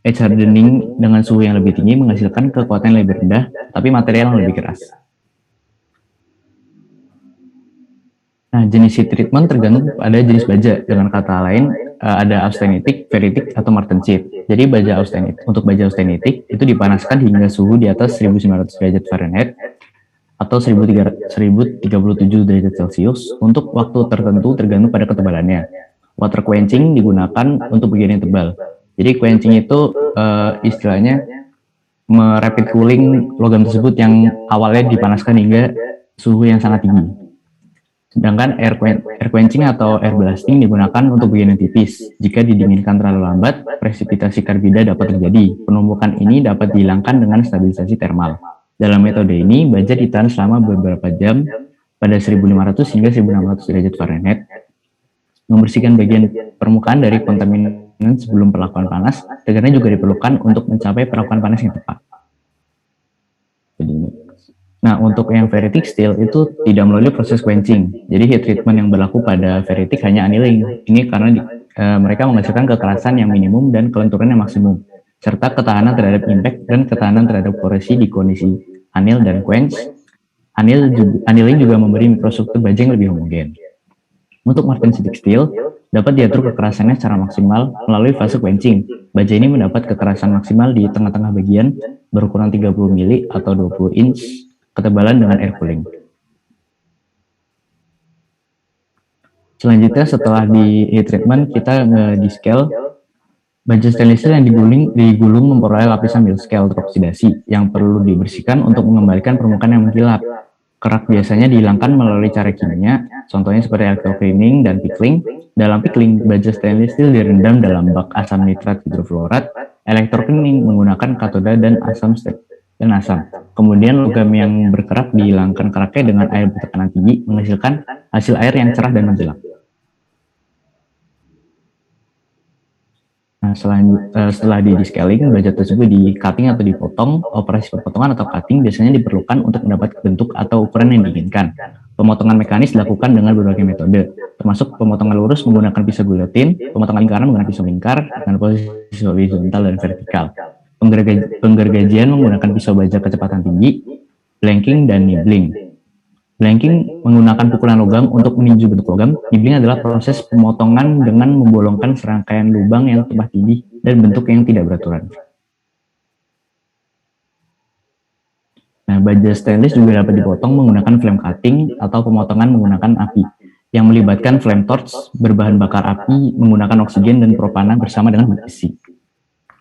edge hardening dengan suhu yang lebih tinggi menghasilkan kekuatan yang lebih rendah, tapi material yang lebih keras. Nah, jenis heat treatment tergantung pada jenis baja. Dengan kata lain, ada austenitic, ferritic, atau martensite. Jadi untuk baja austenitic itu dipanaskan hingga suhu di atas 1900 derajat Fahrenheit atau 1037 derajat Celcius untuk waktu tertentu tergantung pada ketebalannya. Water quenching digunakan untuk bagian yang tebal. Jadi quenching itu istilahnya rapid cooling logam tersebut yang awalnya dipanaskan hingga suhu yang sangat tinggi. Sedangkan air quenching atau air blasting digunakan untuk bagian yang tipis. Jika didinginkan terlalu lambat, presipitasi karbida dapat terjadi. Penumpukan ini dapat dihilangkan dengan stabilisasi termal. Dalam metode ini, baja ditahan selama beberapa jam pada 1500 hingga 1600 derajat Fahrenheit. Membersihkan bagian permukaan dari kontaminan sebelum perlakuan panas, karena juga diperlukan untuk mencapai perlakuan panas yang tepat. Nah, untuk yang ferritic steel itu tidak melalui proses quenching. Jadi heat treatment yang berlaku pada ferritic hanya annealing. Ini karena mereka menghasilkan kekerasan yang minimum dan kelenturan yang maksimum, serta ketahanan terhadap impact dan ketahanan terhadap koresi di kondisi anneal dan quench. Annealing juga memberi mikrostruktur baja yang lebih homogen. Untuk martensitic steel, dapat diatur kekerasannya secara maksimal melalui fase quenching. Baja ini mendapat kekerasan maksimal di tengah-tengah bagian berukuran 30 mili atau 20 inch, ketebalan dengan air cooling. Selanjutnya setelah di heat treatment, kita nge-descale. Baja stainless steel yang digulung memperoleh lapisan mild scale teroksidasi yang perlu dibersihkan untuk mengembalikan permukaan yang mengkilap. Kerak biasanya dihilangkan melalui cara kimia, contohnya seperti electrocleaning dan pickling. Dalam pickling, baja stainless steel direndam dalam bak asam nitrat hidrofluorat. Electrocleaning menggunakan katoda dan asam. Kemudian logam yang berkerak dihilangkan keraknya dengan air bertekanan tinggi, menghasilkan hasil air yang cerah dan mengkilap. Nah, Setelah di scaling, baja tersebut di cutting atau dipotong. Operasi pemotongan atau cutting biasanya diperlukan untuk mendapat bentuk atau ukuran yang diinginkan. Pemotongan mekanis dilakukan dengan berbagai metode, termasuk pemotongan lurus menggunakan pisau guillotine, pemotongan lingkaran menggunakan pisau lingkar dengan posisi horizontal dan vertikal, penggergajian menggunakan pisau baja kecepatan tinggi, blanking dan nibbling. Blanking menggunakan pukulan logam untuk meninju bentuk logam. Nibbling adalah proses pemotongan dengan membolongkan serangkaian lubang yang tumpah tindih dan bentuk yang tidak beraturan. Nah, baja stainless juga dapat dipotong menggunakan flame cutting atau pemotongan menggunakan api yang melibatkan flame torch berbahan bakar api menggunakan oksigen dan propana bersama dengan besi.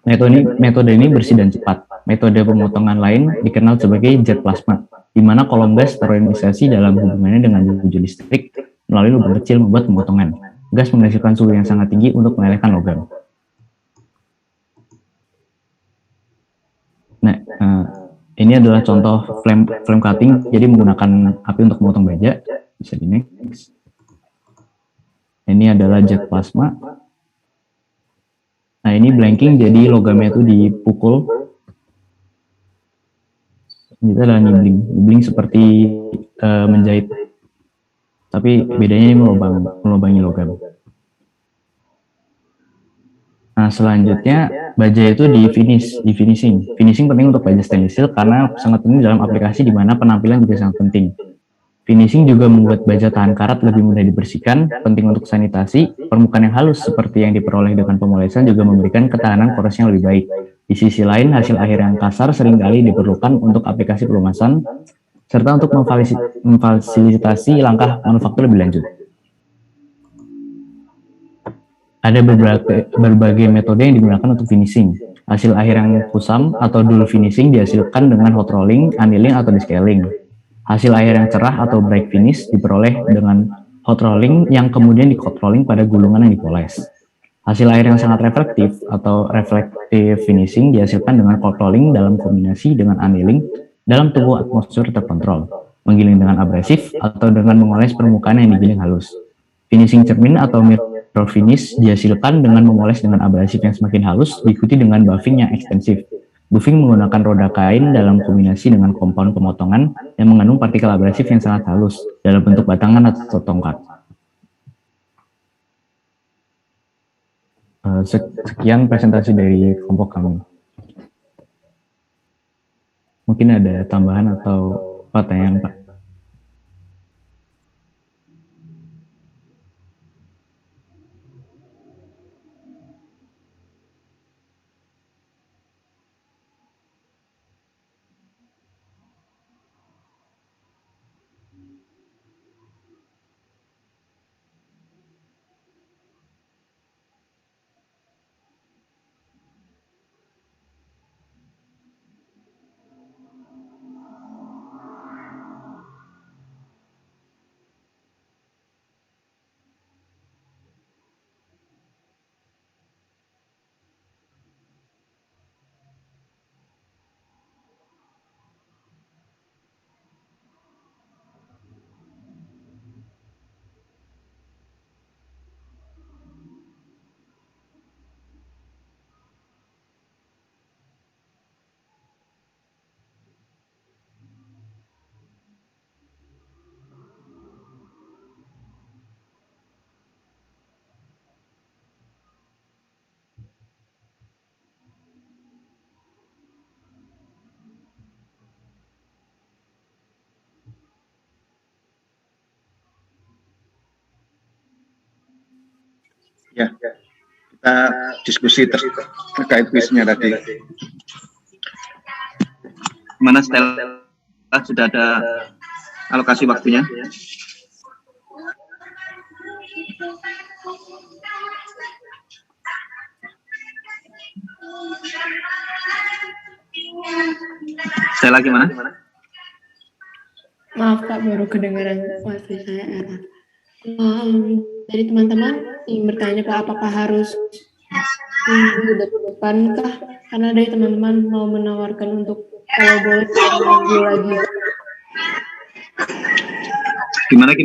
Metode ini bersih dan cepat. Metode pemotongan lain dikenal sebagai jet plasma, di mana kolom gas terionisasi dalam hubungannya dengan buju listrik melalui lubang kecil membuat pemotongan. Gas menghasilkan suhu yang sangat tinggi untuk melelehkan logam. Nah, ini adalah contoh flame cutting, jadi menggunakan api untuk memotong baja. Bisa di next. Ini adalah jet plasma. Nah, ini blanking, jadi logamnya itu dipukul. Ini adalah nibbling. Nibbling seperti menjahit, tapi bedanya ini melubangi logam. Nah, selanjutnya baja itu di finishing. Finishing penting untuk baja stainless steel karena sangat penting dalam aplikasi di mana penampilan juga sangat penting. Finishing juga membuat baja tahan karat lebih mudah dibersihkan, penting untuk sanitasi. Permukaan yang halus seperti yang diperoleh dengan pemolesan juga memberikan ketahanan korosnya lebih baik. Di sisi lain, hasil akhir yang kasar seringkali diperlukan untuk aplikasi pelumasan, serta untuk memfasilitasi langkah manufaktur lebih lanjut. Ada berbagai metode yang digunakan untuk finishing. Hasil akhir yang kusam atau dull finishing dihasilkan dengan hot rolling, annealing, atau descaling. Hasil akhir yang cerah atau bright finish diperoleh dengan hot rolling yang kemudian di cold rolling pada gulungan yang dipoles. Hasil air yang sangat reflektif atau reflective finishing dihasilkan dengan cold rolling dalam kombinasi dengan annealing dalam tubuh atmosfer terkontrol, menggiling dengan abrasif atau dengan mengoles permukaan yang digiling halus. Finishing cermin atau mirror finish dihasilkan dengan memoles dengan abrasif yang semakin halus diikuti dengan buffing yang ekstensif. Buffing menggunakan roda kain dalam kombinasi dengan kompon pemotongan yang mengandung partikel abrasif yang sangat halus dalam bentuk batangan atau tongkat. Sekian presentasi dari kelompok kami. Mungkin ada tambahan atau pertanyaan, Pak? Ya, kita diskusi terkait kuisnya tadi. Mana Stella sudah ada alokasi waktunya? Stella gimana? Maaf Kak, baru kedengaran wifi saya error. Dari teman-teman ingin bertanya Pak, apakah harus minggu depan kah? Karena dari teman-teman mau menawarkan untuk kalau boleh minggu lagi. Gimana?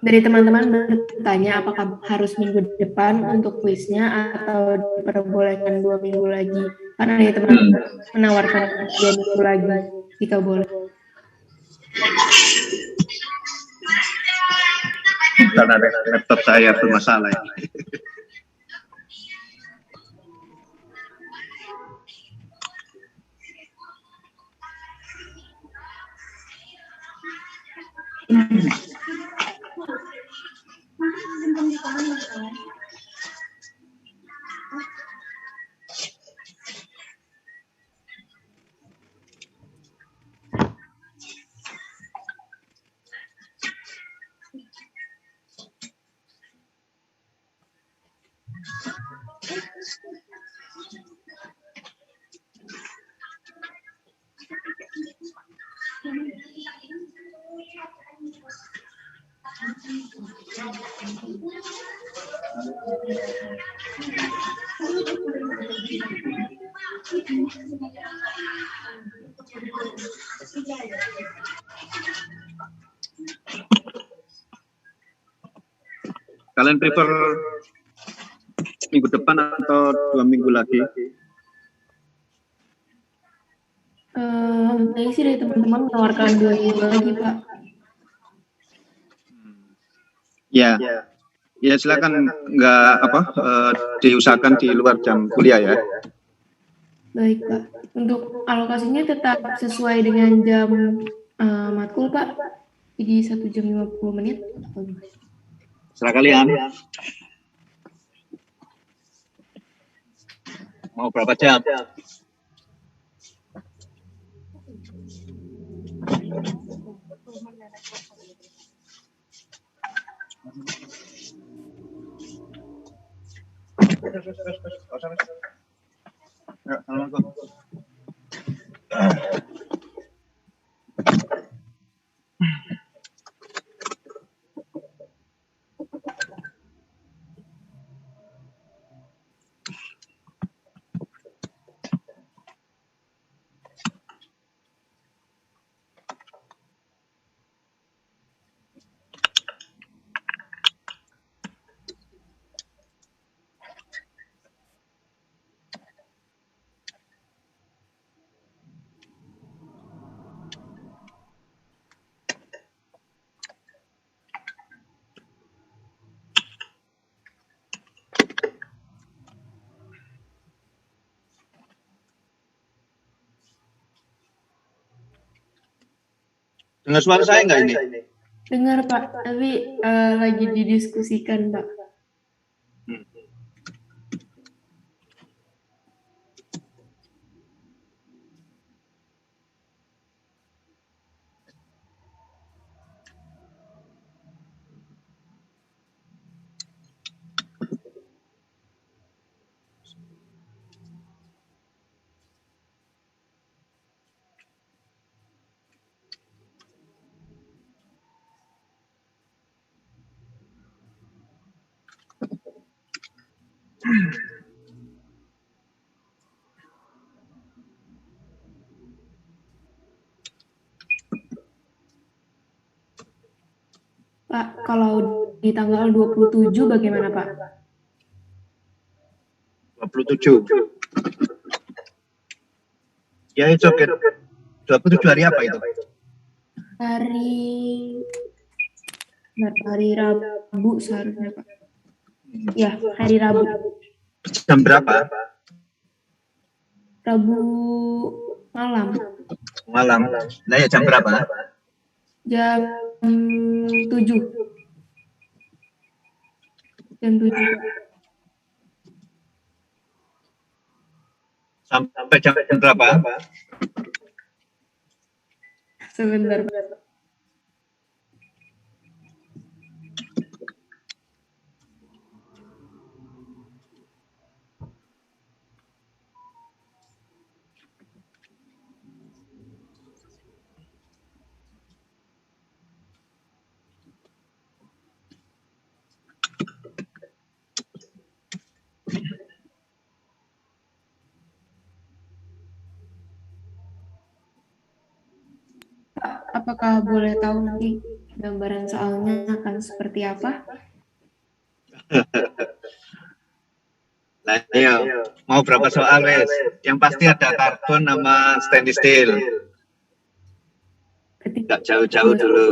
Dari teman-teman bertanya apakah harus minggu depan untuk kuisnya atau diperbolehkan 2 minggu lagi. Karena ada teman menawarkan 2 minggu lagi jika boleh. Karena laptop saya bermasalah. Kalian prefer minggu depan atau 2 minggu lagi? Saya sih dari teman-teman menawarkan 2 minggu lagi, Pak. Ya silakan, diusahakan di luar jam kuliah ya. Baik, Pak. Untuk alokasinya tetap sesuai dengan jam matkul, Pak. Jadi 1 jam 50 menit. Serah kalian. Mau berapa jam? Dengar suara saya nggak ini? Dengar, Pak, tapi lagi didiskusikan, Pak. Pak, kalau di tanggal 27 bagaimana, Pak? 27. Ya, itu oke. 27 hari apa itu? Hari Rabu seharusnya, Pak. Ya, hari Rabu. Jam berapa? Rabu malam. Malam. Nah ya, jam berapa? Jam 7. Jam 7. Sampai jam berapa? Sebentar, Pak. Apakah boleh tahu nanti gambaran soalnya akan seperti apa? Nah, mau berapa soal, wes? Yang pasti ada karbon sama stainless steel. Nggak jauh-jauh dulu.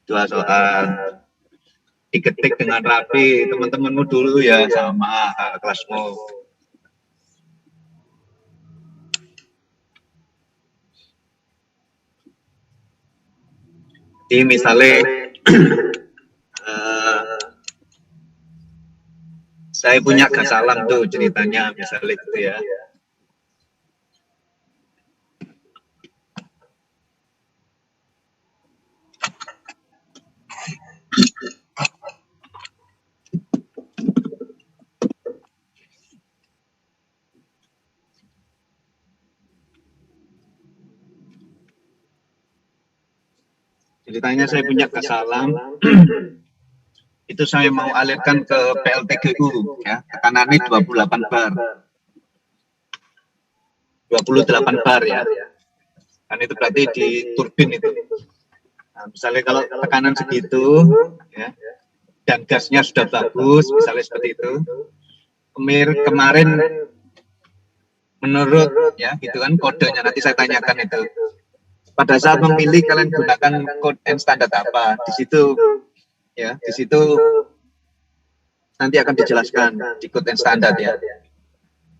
Dua soal. Diketik dengan rapi, teman-temanmu dulu ya sama kelasmu. Jadi misalnya saya punya gas alam tuh ceritanya misalnya gitu ya. Ceritanya saya punya gas alam, itu saya mau alirkan ke PLTGU, ya, tekanannya 28 bar. 28 bar ya. Kan itu berarti di turbin itu. Nah, misalnya kalau tekanan segitu, ya, dan gasnya sudah bagus, misalnya seperti itu. Kemarin menurut ya gitu kan kodenya, nanti saya tanyakan itu. Pada saat memilih kalian gunakan code and standar apa? Di situ ya, di situ nanti akan dijelaskan di code and standar ya.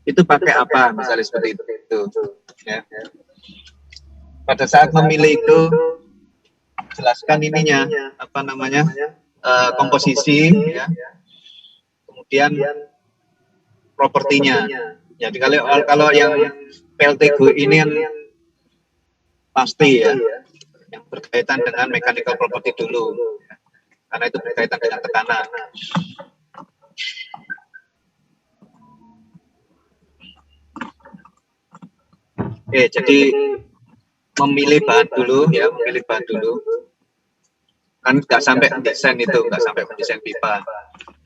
Itu pakai apa? Misalnya seperti itu ya. Pada saat memilih itu jelaskan ininya apa namanya? Komposisi ya. Kemudian propertinya. Jadi kalau yang PLTGU ini kan pasti ya, yang berkaitan dengan mechanical property dulu, karena itu berkaitan dengan tekanan. Oke, jadi memilih bahan dulu ya, memilih bahan dulu. Kan nggak sampai mendesain itu, nggak sampai mendesain pipa.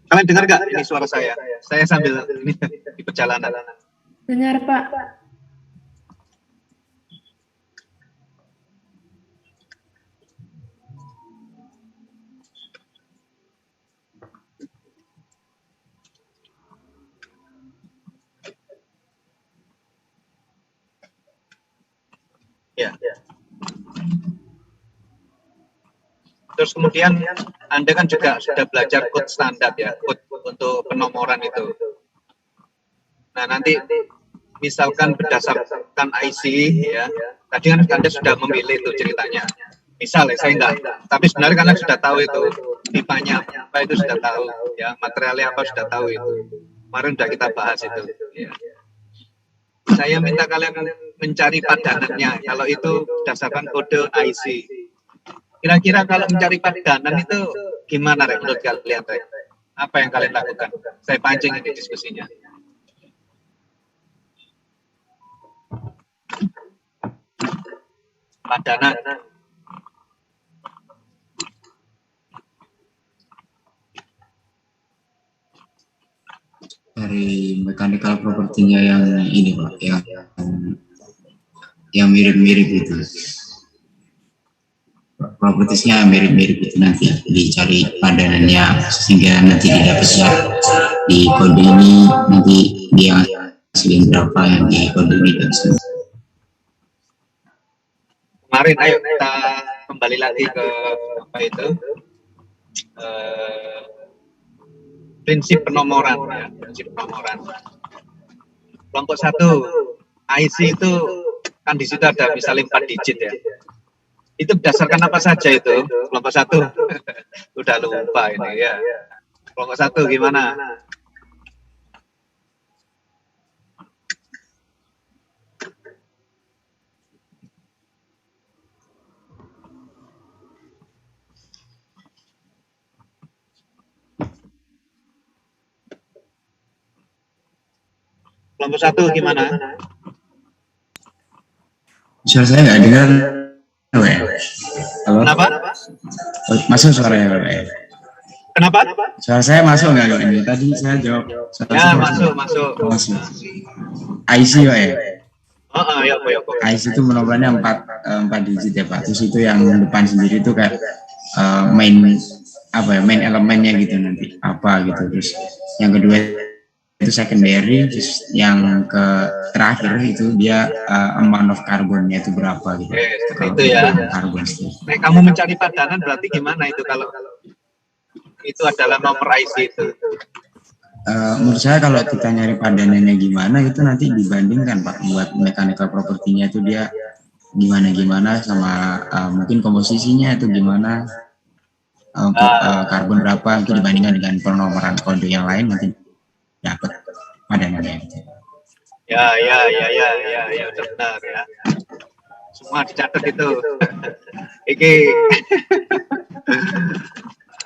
Kalian dengar nggak ini suara saya? Saya sambil ini di perjalanan. Dengar, Pak. Ya. Terus kemudian Anda kan juga sudah belajar code standar ya, code untuk penomoran itu. Nah nanti misalkan berdasarkan IC ya, tadi kan Anda sudah memilih itu ceritanya. Misalnya saya enggak, tapi sebenarnya kalian sudah tahu itu tipanya apa, itu sudah tahu ya, materialnya apa sudah tahu itu. Kemarin sudah kita bahas itu. Ya. Saya minta kalian mencari padanannya, kalau itu berdasarkan kode IC. Kira-kira kalau mencari padanan itu gimana menurut kalian? Apa yang kalian lakukan? Saya pancing ini diskusinya. Padanan. Dari mechanical property-nya yang ini Pak, yang mirip-mirip itu. Propertiesnya mirip-mirip itu nanti dicari padanannya sehingga nanti didapatnya di kode ini, nanti dia hasilin berapa yang di kode ini dan semua. Kemarin ayo kita kembali lagi ke apa itu prinsip penomoran ya, prinsip penomoran. Kelompok 1 IC itu kan di situ ada misalnya 4 digit ya. Itu berdasarkan apa saja itu? Kelompok 1 udah lupa ini ya. Kelompok 1 gimana? Kelompok 1 gimana? Suara saya nggak dengar. Halo? Kenapa? Masuk suaranya Pak. Kenapa? Suara saya masuk nggak ini? Tadi saya jawab. Ya masuk. IC Pak ya? Ya. IC itu nomornya 4 digit ya Pak. Terus itu yang depan sendiri itu kayak main elemennya gitu nanti apa gitu. Terus yang kedua itu secondary, terus yang ke terakhir itu dia amount of carbonnya itu berapa gitu. Itu ya. Karbon. Nah, kamu mencari padanan berarti gimana itu kalau itu adalah nomor IC itu? Menurut saya kalau kita nyari padanannya gimana itu nanti dibandingkan Pak, buat mechanical property-nya itu dia gimana sama mungkin komposisinya itu gimana, untuk karbon berapa itu dibandingkan dengan penomoran kode yang lain nanti dapat padanannya. Ya, benar ya. Semua dicatat itu. Iki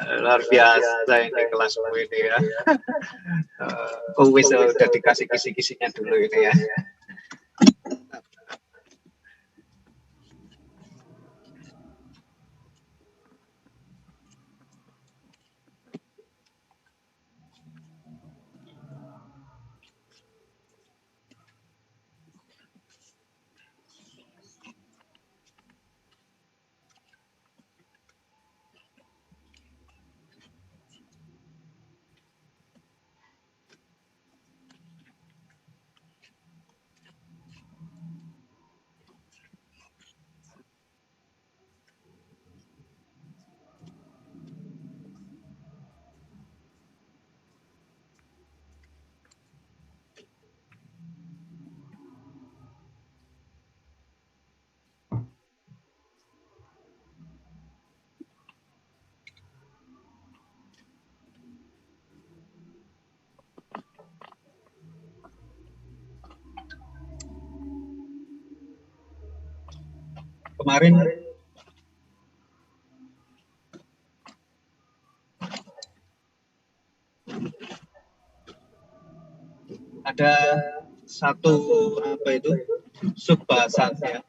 luar biasa ini kelasmu ini ya. Wis udah dikasih kisi-kisinya dulu ini ya. Kemarin ada satu subbahasan ya.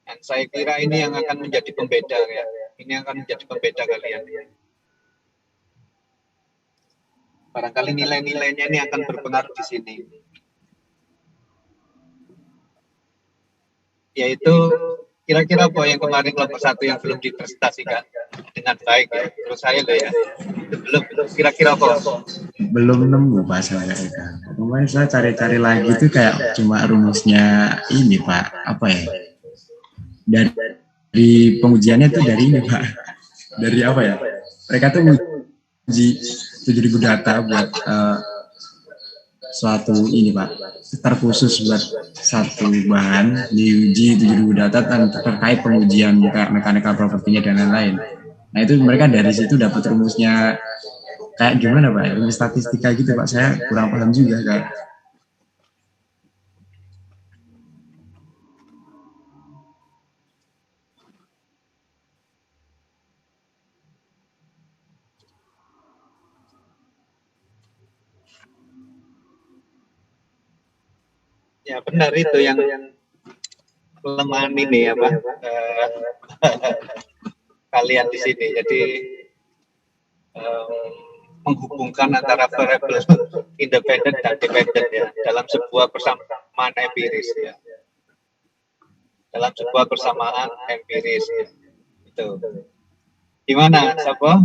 Dan saya kira ini yang akan menjadi pembeda ya. Ini akan menjadi pembeda kalian ya. Barangkali nilai-nilainya ini akan berpengaruh di sini. Yaitu kira-kira apa yang kemarin kelompok 1 yang belum dipresentasikan dengan baik ya. Terus saya loh ya. Belum kira-kira apa? Belum nemu Pak saya kan. Kemarin saya cari-cari lagi itu kayak cuma rumusnya ini Pak, apa ya? Dari pengujiannya itu dari ini Pak. Dari apa ya? Mereka tuh uji 7.000 data buat suatu ini Pak, terkhusus buat satu bahan diuji 7.000 data terkait pengujian mechanical property-nya dan lain-lain. Nah itu mereka dari situ dapat rumusnya kayak gimana Pak, rumus statistika gitu Pak, saya kurang paham juga Kak. Ya benar itu yang kelemahan ini ya Pak. Kalian di sini jadi menghubungkan antara variabel independen dan dependen ya dalam sebuah persamaan empiris ya. Dalam sebuah persamaan empiris ya. Itu. Gimana siapa?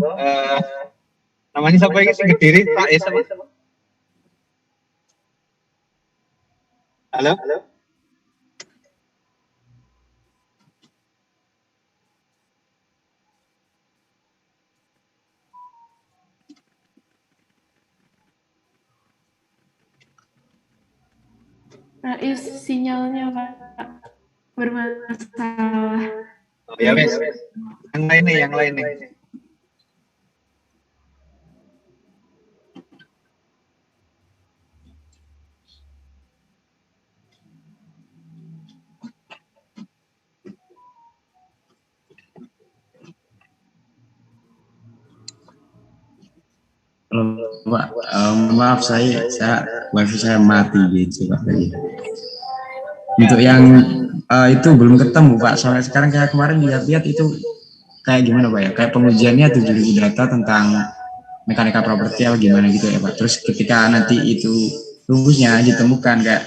Namanya siapa yang sing Kediri Pak ya sama? Halo? Rais sinyalnya Pak bermasalah. Oh ya wes. Yang lain nih. Pak, maaf saya wifi saya mati gitu Pak tadi. Untuk yang itu belum ketemu Pak, soalnya sekarang kayak kemarin lihat-lihat itu kayak gimana Pak ya, kayak pengujiannya 7.000 data tentang mechanical property atau gimana gitu ya Pak. Terus ketika nanti itu rumusnya ditemukan kayak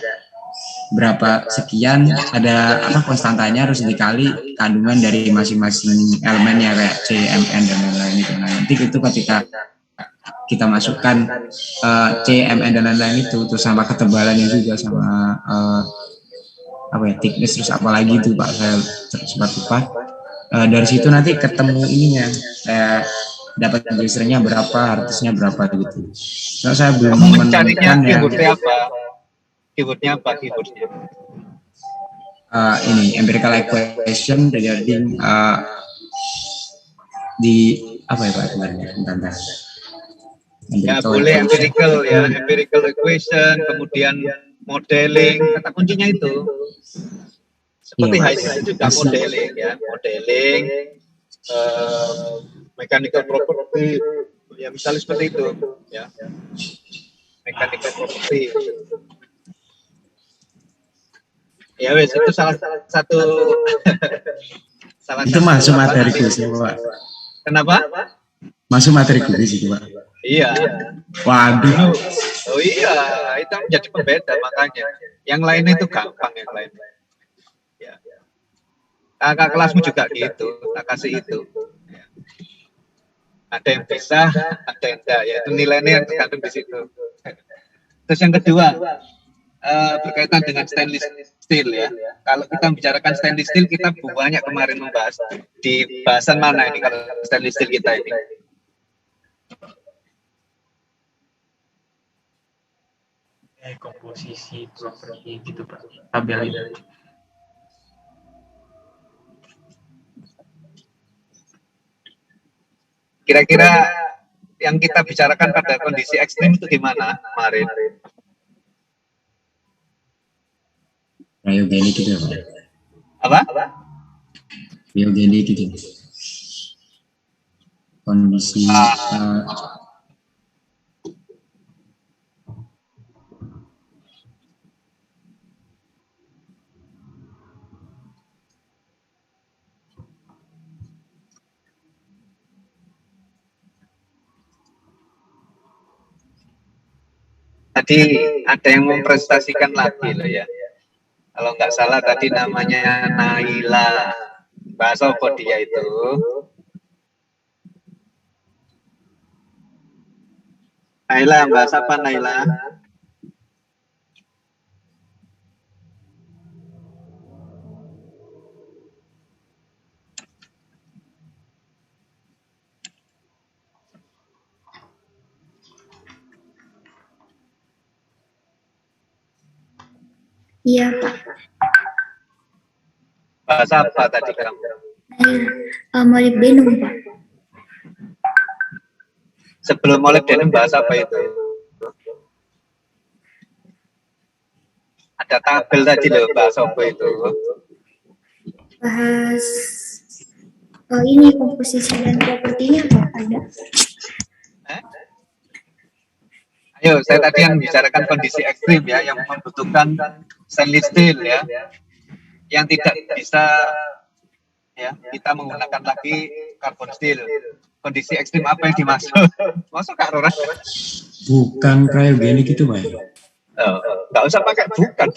berapa sekian, ada apa konstantanya harus dikali kandungan dari masing-masing elemennya kayak C, Mn dan lain-lain itu. Nah, nanti itu ketika kita masukkan C, Mn dan lain-lain itu terus sama ketebalannya juga sama apa ya, thickness terus apa lagi itu Pak, saya sempat lupa. Dari situ nanti ketemu ininya, dapat gesernya berapa, hardness-nya berapa gitu. So, saya belum menemukan ya. Keywordnya apa? Keywordnya ini empirical equation regarding di apa ya Pak sebenarnya? Bentar. Ya boleh empirical ya, empirical equation, kemudian modeling, kata kuncinya itu. Seperti HISIS itu juga modeling ya, modeling, mechanical property, ya misalnya seperti itu ya, mechanical property. Ya wes, itu salah satu itu masuk materi kuis Pak. Kenapa? Masuk materi kuis itu Pak. Iya. Waduh. Oh iya, itu menjadi pembeda makanya. Yang lain itu gampang yang lain. Ya. Kakak kelasmu juga gitu, tak kasih itu. Ada yang bisa, ada yang enggak. Ya itu nilainya yang tergantung di situ. Terus yang kedua, berkaitan dengan stainless steel ya. Kalau kita bicarakan stainless steel, kita banyak kemarin membahas di bahasan mana ini kalau stainless steel kita ini. Komposisi properti gitu Pak, tabel itu. Kira-kira yang kita bicarakan pada kondisi ekstrim itu gimana kemarin? Cryogenik gitu ya Pak. Apa? Cryogenik gitu. Kondisi tadi ada yang mempresentasikan lagi loh ya. Kalau nggak salah tadi namanya Naila. Bahasa apa dia itu? Naila, bahasa apa Naila? Iya Pak. Bahasa apa tadi kamu? Molybdenum Pak. Sebelum molybdenum bahasa apa itu? Ada tabel tadi loh, bahasa apa itu? Bahas ini komposisi dan propertinya Pak, ada. Ayo, saya tadi yang bicarakan kondisi ekstrim ya, yang membutuhkan stainless steel ya, yang tidak bisa ya kita menggunakan lagi carbon steel. Kondisi ekstrim apa yang dimaksud? Masuk Kak Rora? Bukan cryogenik itu Pak. Nggak usah pakai bukan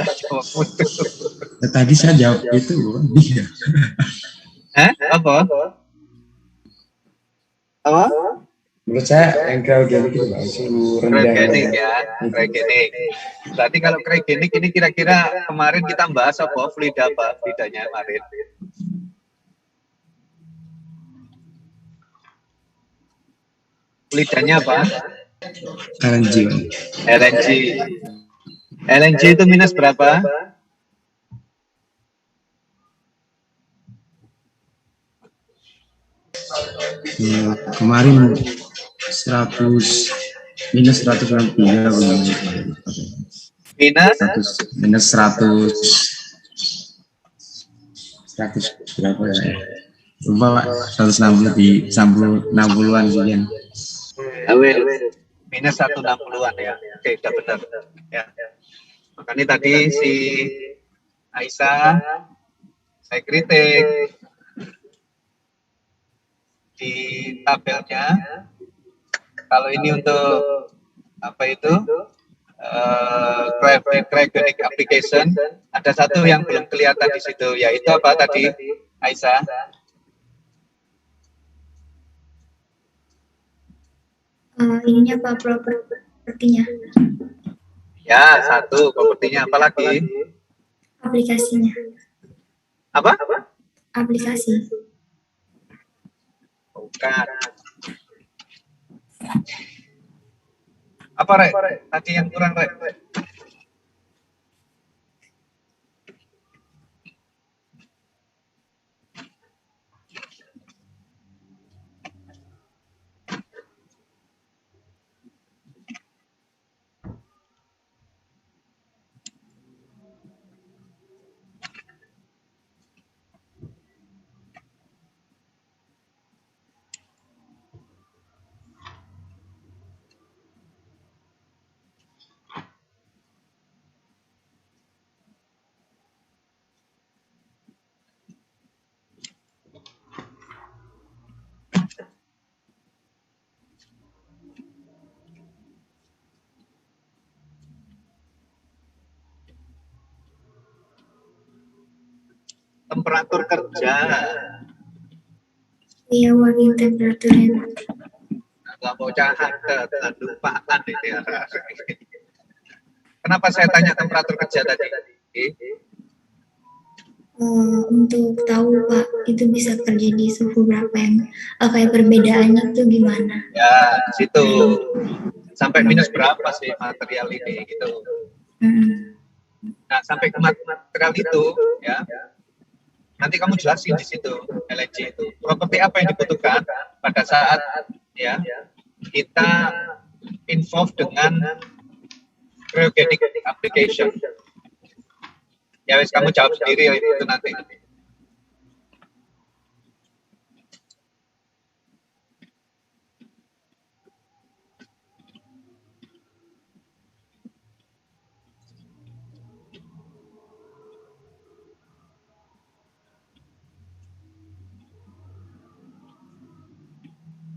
Tadi saya jawab itu iya. Apa? Apa? Menurut saya yang cryogenik itu Pak, suhu rendah. Cryogenik ya, cryogenik. Berarti kalau cryogenik ini kira-kira kemarin kita bahas apa? Fluida apa? Fluidanya kemarin. Fluidanya apa? LNG. LNG. LNG itu minus berapa? Kemarin 100 -193 minus 100 berapa ya? Lupa Pak, 160 di 60-an sekian. Minus 160-an ya. Oke, udah benar. Ya. Makanya tadi si Aisyah saya kritik di tabelnya. Kalau ini untuk apa itu cryogenic application. Ada satu yang belum kelihatan di situ, yaitu apa tadi, Aisyah? Ininya Pak, propertinya. Ya, satu propertinya, apalagi? Aplikasinya. Apa? Aplikasi. Bukan. Apa, Rek? Tadi yang kurang, Rek? Temperatur kerja. Iya, working temperature. Nggak mau cahat, lupaan ini ya. Kenapa saya tanya temperatur kerja tadi? Untuk tahu Pak, itu bisa kerja di suhu berapa yang kayak perbedaannya tuh gimana? Ya, situ. Sampai minus berapa sih material ini gitu. Nah, sampai ke material itu ya. Nanti kamu jelasin di situ LNG itu. Properti apa yang dibutuhkan pada saat ya kita involved dengan cryogenic application. Ya wes, kamu jawab sendiri itu nanti.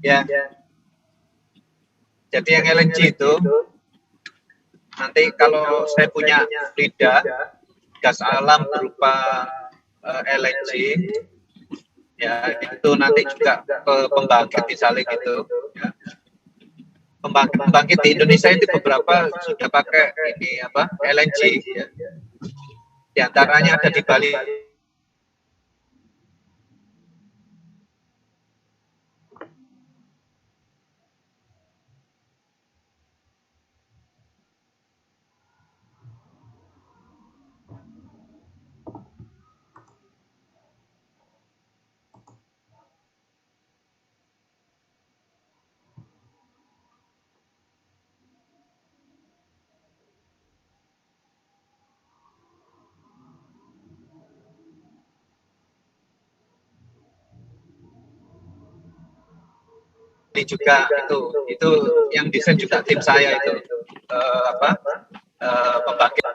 Ya. Jadi yang LNG itu nanti kalau saya punya fluida gas alam berupa LNG, ya itu nanti juga ke pembangkit misalnya gitu. Ya. Pembangkit di Indonesia itu beberapa sudah pakai ini apa LNG. Ya. Di antaranya ada di Bali. Ini juga itu yang desain juga tim saya itu pembangkit.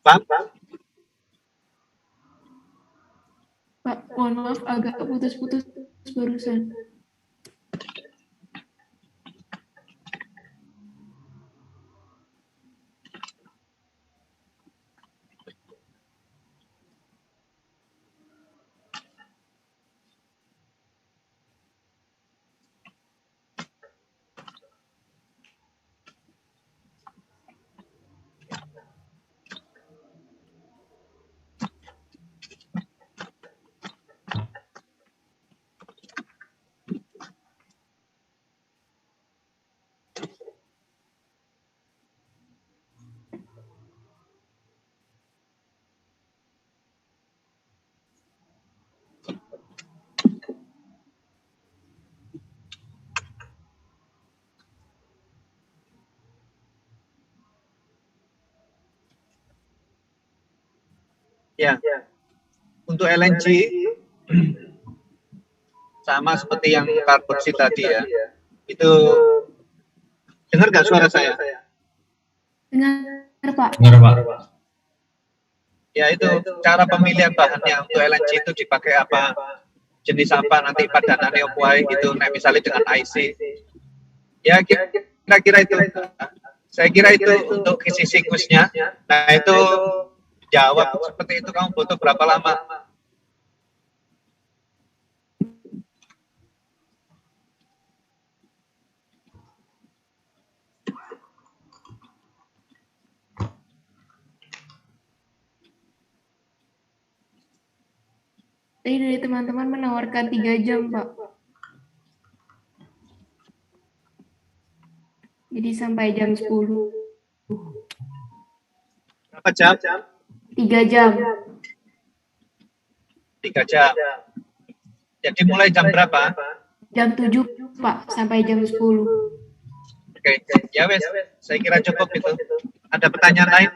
Pak, mohon maaf agak putus-putus barusan. ya, untuk LNG sama seperti yang karboksit tadi ya. Itu dengar nggak suara saya? Dengar Pak. Dengar Pak. Ya itu cara pemilihan bahannya untuk LNG itu dipakai apa, jenis apa, nanti padanannya apa gitu. Nah misalnya dengan IC. Ya kira-kira itu Saya kira itu untuk isi siklusnya. Nah itu jawab seperti itu kamu butuh berapa lama? Tadi dari teman-teman menawarkan 3 jam, Pak. Jadi sampai jam 10. Berapa jam? 3 jam. 3 jam. Jadi mulai jam berapa? Jam 7, Pak, sampai jam 10. Oke, ya wes, saya kira cukup itu. Ada pertanyaan lain?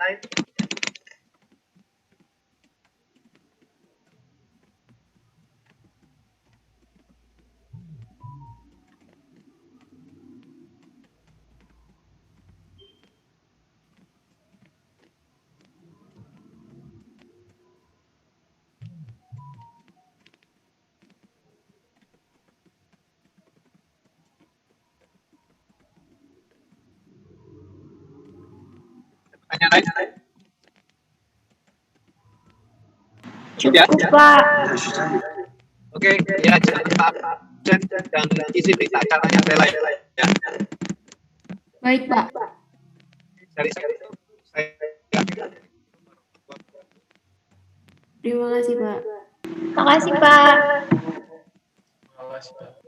Pertanyaan lain? Cukup, Pak. Oke, ya jangan lupa absen dan isi berita acaranya lain. Ya. Baik, Pak. Dari saya, Terima kasih, Pak. Makasih, Pak. Terima kasih, Pak.